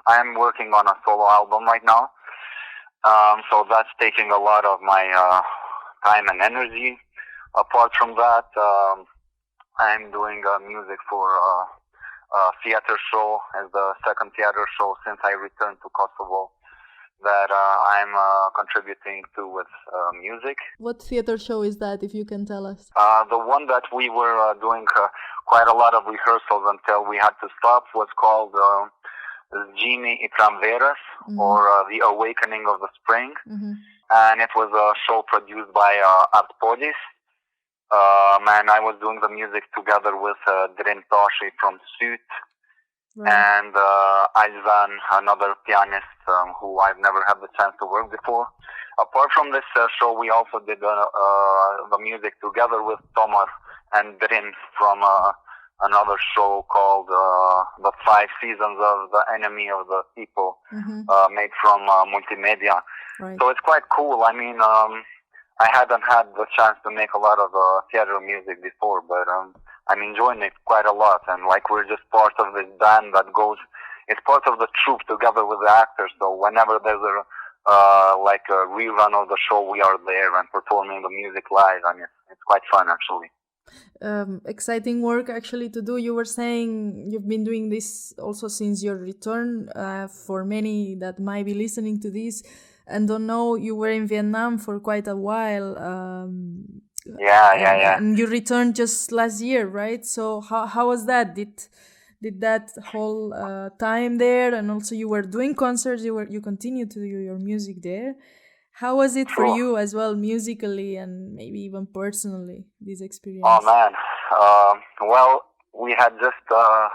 I'm working on a solo album right now. So that's taking a lot of my, time and energy. Apart from that, I'm doing, music for, a theater show as the second theater show since I returned to Kosovo that I'm contributing to with music.
What theater show is that, if you can tell us?
The one that we were doing quite a lot of rehearsals until we had to stop was called Gini i Pramveras, or The Awakening of the Spring. And it was a show produced by Artpodis. And I was doing the music together with Drin Toshi from Sytë. Right. And Ajvan, another pianist who I've never had the chance to work before. Apart from this show, we also did the music together with Tomor and Drin from another show called The 5 Seasons of the Enemy of the People, made from Multimedia. Right. So it's quite cool. I mean, I hadn't had the chance to make a lot of theater music before, but I'm enjoying it quite a lot, and like we're just part of this band that goes, it's part of the troupe together with the actors, so whenever there's like a rerun of the show, we are there and performing the music live, and it's quite fun actually.
Exciting work actually to do. You were saying you've been doing this also since your return. For many that might be listening to this and don't know, you were in Vietnam for quite a while.
Yeah.
And you returned just last year, right? So how was that? Did that whole time there, and also you were doing concerts, you continued to do your music there. How was it for you as well, musically and maybe even personally, this experience?
Oh man, well, we had just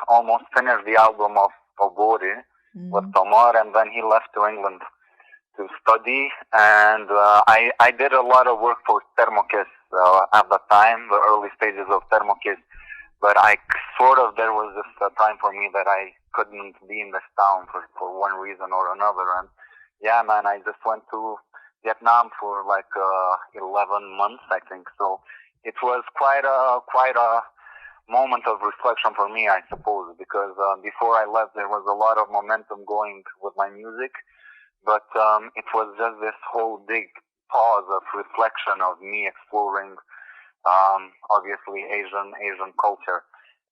almost finished the album of Obori with Tomor, and then he left to England to study, and I did a lot of work for Thermokiss at the time, the early stages of Thermokiss, but there was just a time for me that I couldn't be in this town for one reason or another, and yeah, man, I just went to Vietnam for like 11 months, I think, so it was quite a moment of reflection for me, I suppose, because before I left, there was a lot of momentum going with my music, but it was just this whole big pause of reflection of me exploring, obviously Asian culture,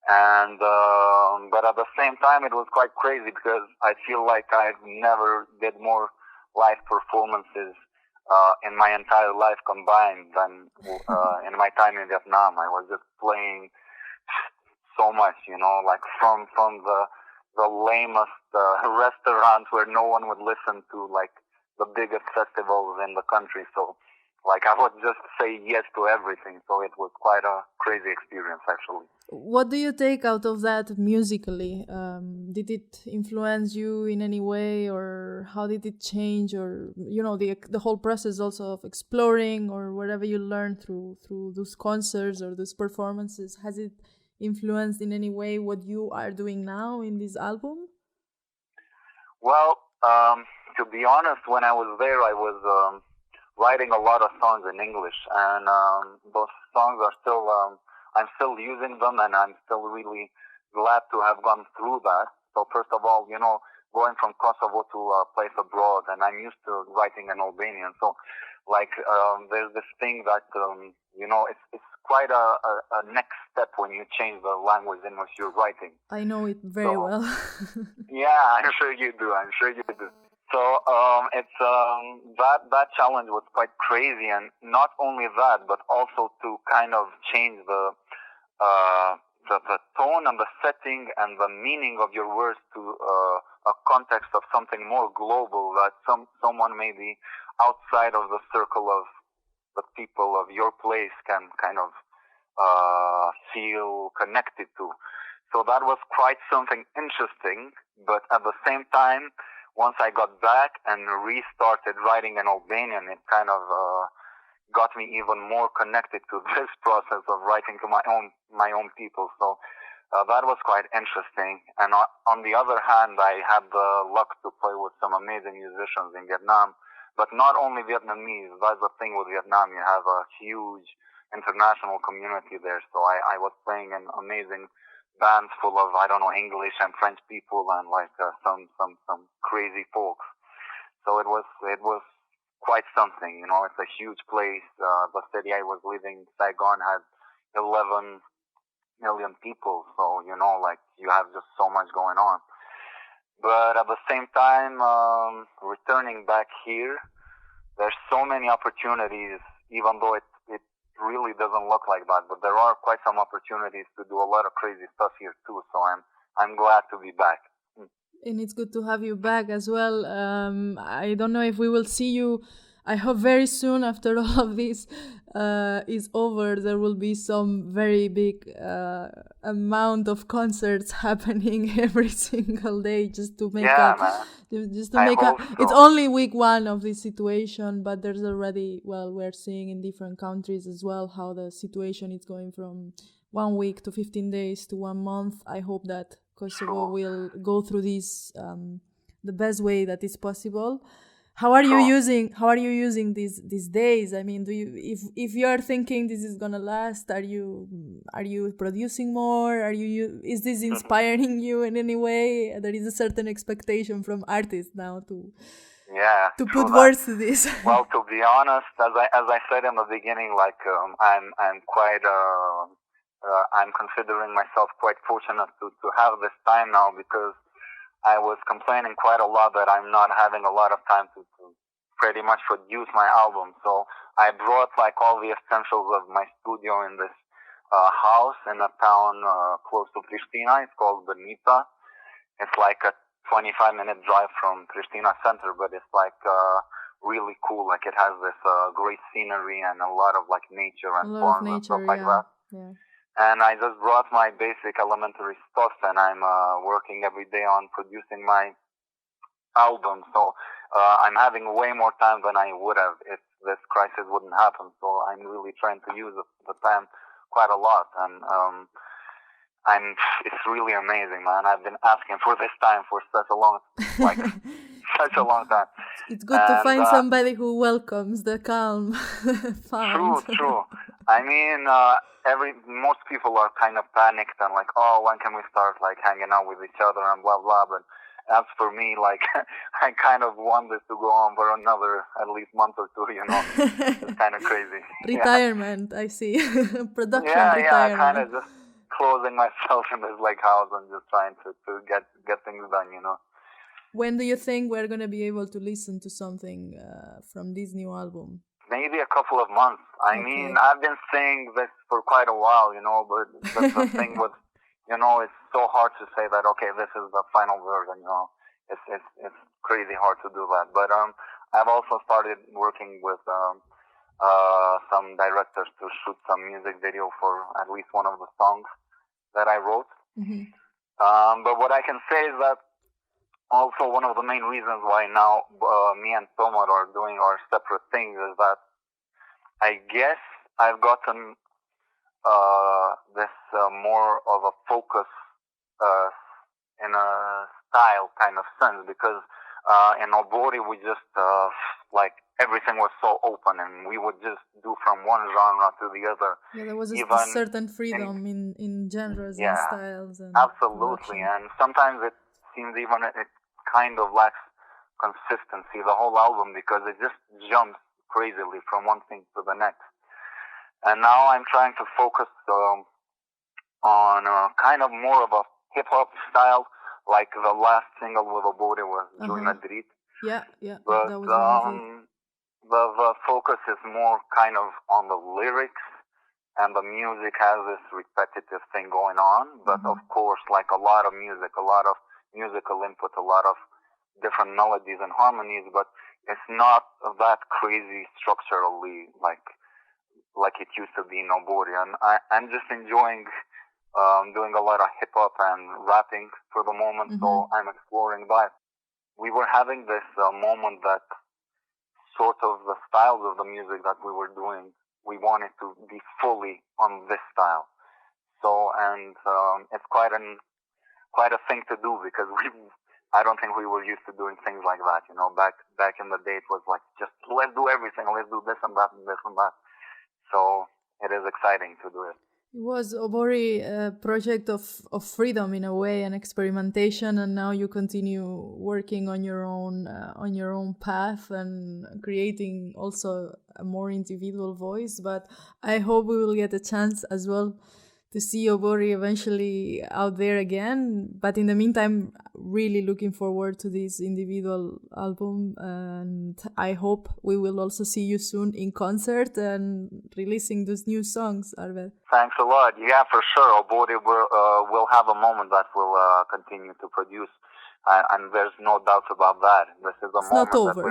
and but at the same time, it was quite crazy because I feel like I've never did more live performances in my entire life combined than in my time in Vietnam. I was just playing so much, you know, like from the lamest restaurants where no one would listen to, like the biggest festivals in the country. So like I would just say yes to everything. So it was quite a crazy experience actually.
What do you take out of that musically? Did it influence you in any way, or how did it change, or you know, the whole process also of exploring, or whatever you learned through those concerts or those performances? Has it influenced in any way what you are doing now in this album?
Well, to be honest, when I was there, I was writing a lot of songs in English, and those songs are still, I'm still using them, and I'm still really glad to have gone through that. So first of all, you know, going from Kosovo to a place abroad, and I'm used to writing in Albanian. So, like, there's this thing that, it's quite a next step when you change the language in which you're writing.
I know it very well.
Yeah, I'm sure you do. So it's that challenge was quite crazy, and not only that, but also to kind of change the tone and the setting and the meaning of your words to a context of something more global that someone maybe outside of the circle of the people of your place can kind of feel connected to. So that was quite something interesting, but at the same time, once I got back and restarted writing in Albanian, it kind of got me even more connected to this process of writing to my own people. So that was quite interesting. And on the other hand, I had the luck to play with some amazing musicians in Vietnam, but not only Vietnamese. That's the thing with Vietnam. You have a huge international community there. So I was playing in amazing bands full of, English and French people and like some crazy folks. So it was quite something, it's a huge place. The city I was living, Saigon, had 11 million people. So, you have just so much going on. But at the same time, returning back here, there's so many opportunities, even though it really doesn't look like that, but there are quite some opportunities to do a lot of crazy stuff here too. So I'm glad to be back.
And it's good to have you back as well. I don't know if we will see you. I hope very soon after all of this is over, there will be some very big amount of concerts happening every single day just to make up. It's only week 1 of this situation, but there's already, we're seeing in different countries as well how the situation is going from 1 week to 15 days to 1 month. I hope that Kosovo will go through this the best way that is possible. How are you using these days? I mean, if you are thinking this is gonna last, are you producing more? Is this inspiring you in any way? There is a certain expectation from artists now to put words to this.
Well, to be honest, as I said in the beginning, like I'm quite I'm considering myself quite fortunate to have this time now, because I was complaining quite a lot that I'm not having a lot of time to pretty much produce my album. So I brought like all the essentials of my studio in this house in a town close to Pristina. It's called Benita. It's like a 25-minute drive from Pristina center, but it's like really cool. Like it has this great scenery and a lot of like nature and farms and stuff like that.
Yeah.
And I just brought my basic elementary stuff, and I'm working every day on producing my album. So I'm having way more time than I would have if this crisis wouldn't happen. So I'm really trying to use the time quite a lot, and it's really amazing, man. I've been asking for this time for such a long time.
It's good to find somebody who welcomes the calm.
True. I mean, most people are kind of panicked and like, oh, when can we start like hanging out with each other and blah blah. But as for me, like, I kind of want this to go on for another at least month or two. It's kind of crazy.
Retirement, yeah. I see. Production.
Retirement. Yeah, kind of just closing myself in this like house and just trying to get things done.
When do you think we're gonna be able to listen to something from this new album?
Maybe a couple of months. I mean, I've been saying this for quite a while, but that's the thing with, it's so hard to say that, okay, this is the final version, It's crazy hard to do that. But I've also started working with some directors to shoot some music video for at least one of the songs that I wrote.
Mm-hmm.
But what I can say is that also one of the main reasons why now me and Tomor are doing our separate things is that I guess I've gotten this more of a focus in a style kind of sense, because in Arbër we just like everything was so open and we would just do from one genre to the other.
Yeah, there was a certain freedom in genres and styles. And
absolutely, production. And sometimes it seems even it kind of lacks consistency, the whole album, because it just jumps crazily from one thing to the next. And now I'm trying to focus on kind of more of a hip-hop style, like the last single with Obore was Joy Madrid.
Yeah,
but
that was
the focus is more kind of on the lyrics, and the music has this repetitive thing going on. But of course, like a lot of music, a lot of musical input, a lot of different melodies and harmonies, but it's not that crazy structurally like it used to be in Obore. And I'm just enjoying doing a lot of hip hop and rapping for the moment, so I'm exploring that. We were having this moment that sort of the styles of the music that we were doing, we wanted to be fully on this style. So, and it's quite a thing to do, because I don't think we were used to doing things like that. You know, back in the day, it was like, just let's do everything, let's do this and that and this and that. So it is exciting to do it.
It was Obore a project of freedom in a way, and experimentation, and now you continue working on your own path and creating also a more individual voice. But I hope we will get a chance as well to see Obore eventually out there again. But in the meantime, really looking forward to this individual album, and I hope we will also see you soon in concert and releasing those new songs, Arbër.
Thanks a lot. Yeah, for sure. Obore will have a moment that will continue to produce, and there's no doubt about that. This is a
it's
moment
not over.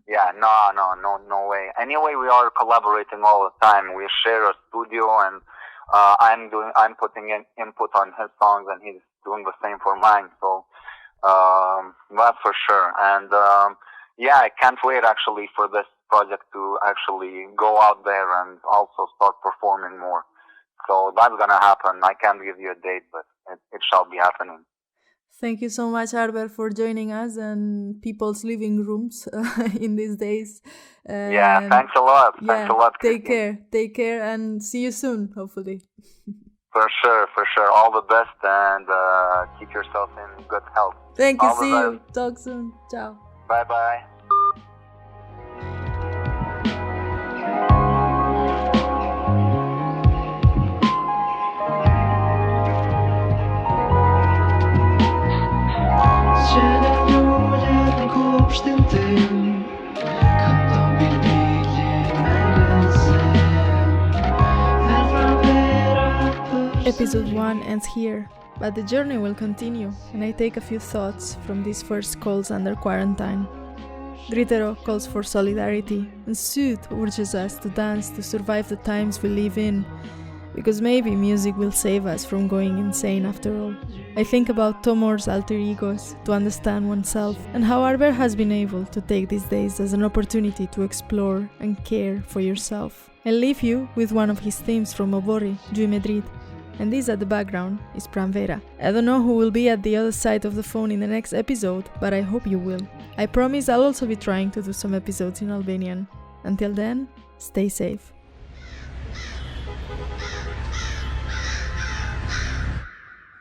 Yeah, no way. Anyway, we are collaborating all the time. We share a studio, and I'm putting in input on his songs, and he's doing the same for mine. So that's for sure. And yeah, I can't wait actually for this project to actually go out there and also start performing more. So that's gonna happen. I can't give you a date, but it shall be happening.
Thank you so much, Arbër, for joining us and people's living rooms in these days.
Yeah, thanks a lot. Thanks a lot.
Take care, and see you soon, hopefully.
For sure. All the best, and keep yourself in good health.
Thank you. See you. Talk soon. Ciao.
Bye.
Episode 1 ends here, but the journey will continue, and I take a few thoughts from these first calls under quarantine. Dritero calls for solidarity, and Sytë urges us to dance to survive the times we live in, because maybe music will save us from going insane after all. I think about Tomor's alter egos, to understand oneself, and how Arbër has been able to take these days as an opportunity to explore and care for yourself. I'll leave you with one of his themes from Obore, Joy Madrid. And this at the background is Pranvera. I don't know who will be at the other side of the phone in the next episode, but I hope you will. I promise I'll also be trying to do some episodes in Albanian. Until then, stay safe.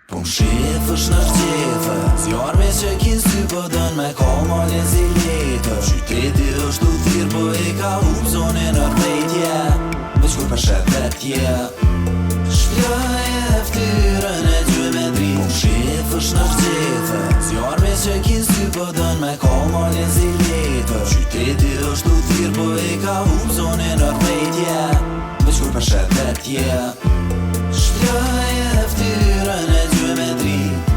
Po shifësh në qefë, zjarme që kin sy po dën me ka malin si letë. Qyteti është u thirë po e ka hup zonin rrejtje, veç kur përshet vetje. Shpjaje ftyrën e Joy Madrid. Po shifësh në qefë, zjarme që kin sy po dën me ka malin si letë. Qyteti është u thirë po e ka hup zonin rrejtje, veç kur përshet vetje. Shpjaje ftyrën e Joy Madrid.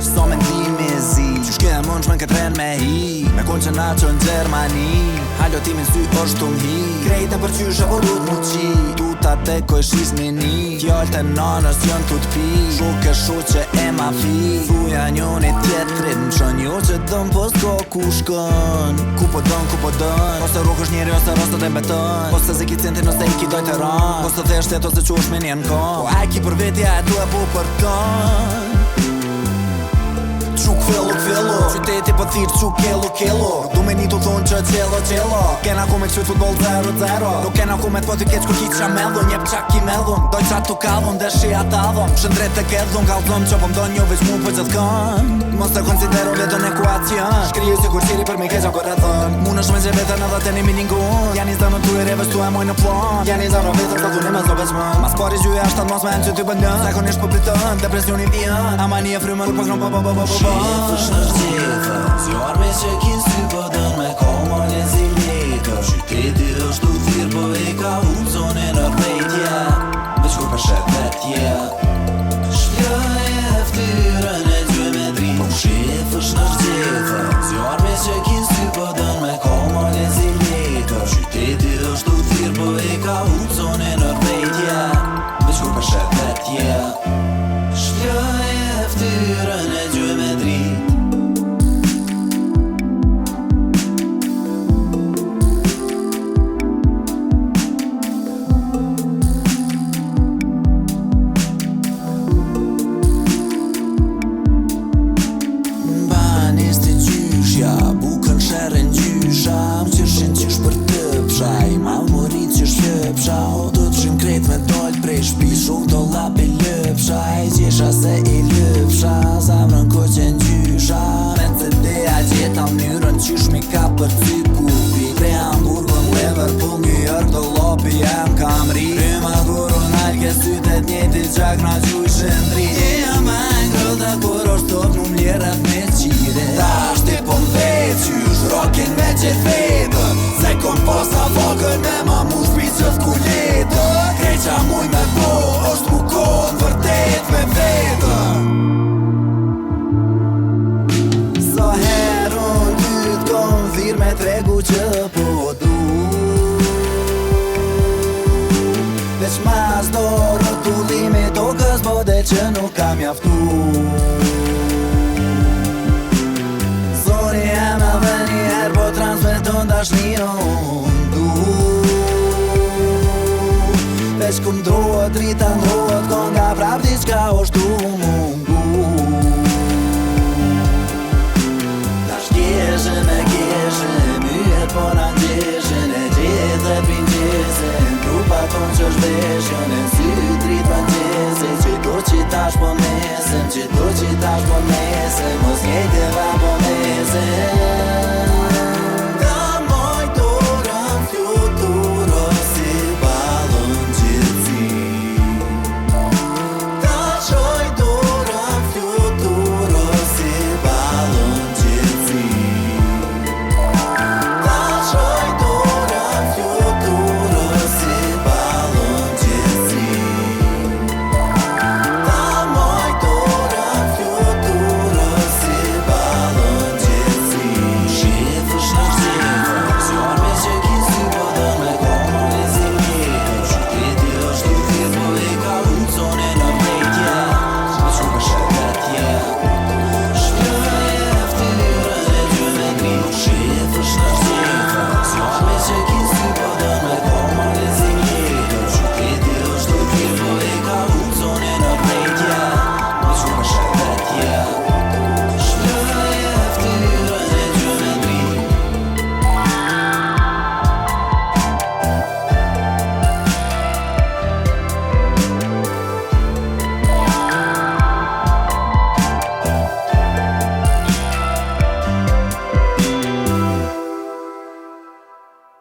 Sto mendimi e zi, që shke e mund shmën këtë ren me hi, me konë që na që në Gjermani, halo timin sy është të mhi. Krejtë për qyshe po du t'mu qi, du t'a te koj shis një një, fjallë të nanës jën t'u t'pi, shuk e shuk që e ma fi, thuja njoni tjetrit, më shën jo që dëm po s'ko ku shkën, ku po dën, ose rrug është njeri ose rostë dhe mbetën, ose zi ki cintin ose i ki doj të ran, ose theshtet ose që është me një në kon, po haki për vetja e du e bu për kan. Quk fillu, qytet ti po thirë që kello Du me një të thonë që qello Kena ku me këshu futbol 0-0 Nuk kena ku me të po të keq kur ki qa mellon Njep qak i mellon Doj qa tu kallon, deshi atallon Shëndret të kedlon, kallon që po mdon jo veç mu për gjithë kën Mos të konsidero vetën ekuacion Shkriju si kur qiri për mi keqa kur e thën Mu në shme që vetën edhe të një miningun Janë i zdanë tu e revesh tu e moj në plan Janë i zdanë vetër sa tu një me zdo veç më Mas pari gjyë ashtat mos me në që ty bëndën Zakonisht për pritën, depresioni vjen Ama një e frymën nuk po kron
Shifësh në rgjefa Zjarë me që kinë sy po dën me komo lezi leka Qyteti është u thirë po e ka unë zonë në rrejtja Veç kur përshet vetje Shpjoj e ftyrën e geometri Shifësh në rgjefa Zjarë me që kinë sy po dën me komo lezi leka Qyteti është u thirë po e ka unë zonë në rrejtja Veç kur përshet vetje Shpjoj e ftyrën e geometri Banisti gjyshja, bukën sherën gjysha Më qërshin qysh për të psha I malmorit që shqypsha O do të shim krejt me doll prej shpi Shuk do lapi lëpsha I gjesha se I lëpsha Zamrën ko qen gjysha Me të deja gjeta mënyrën qysh mi ka për ty kupi Pre Hamburgën, Liverpool, New York do lopi jem kam ri Ryma koronal ke sytet njeti qak na gjyshin dri Jam angro da kur është top në mljerët me qire Ta është i po mvejt qysh rockin me qet vetën Se kom posta vogën me ma mu shpi qët kuletë Kreqa muj me po është mu kohën vërtet me vetën Sa herën ty t'kom thirë me tregu që po du Veç mas do rotulimi tokës bode që nuk kam jaftu Zori jem edhe njëherë po transmeton dashnion du Veç kum ndrohet, rita ndrohet, konga prap diqka është du mu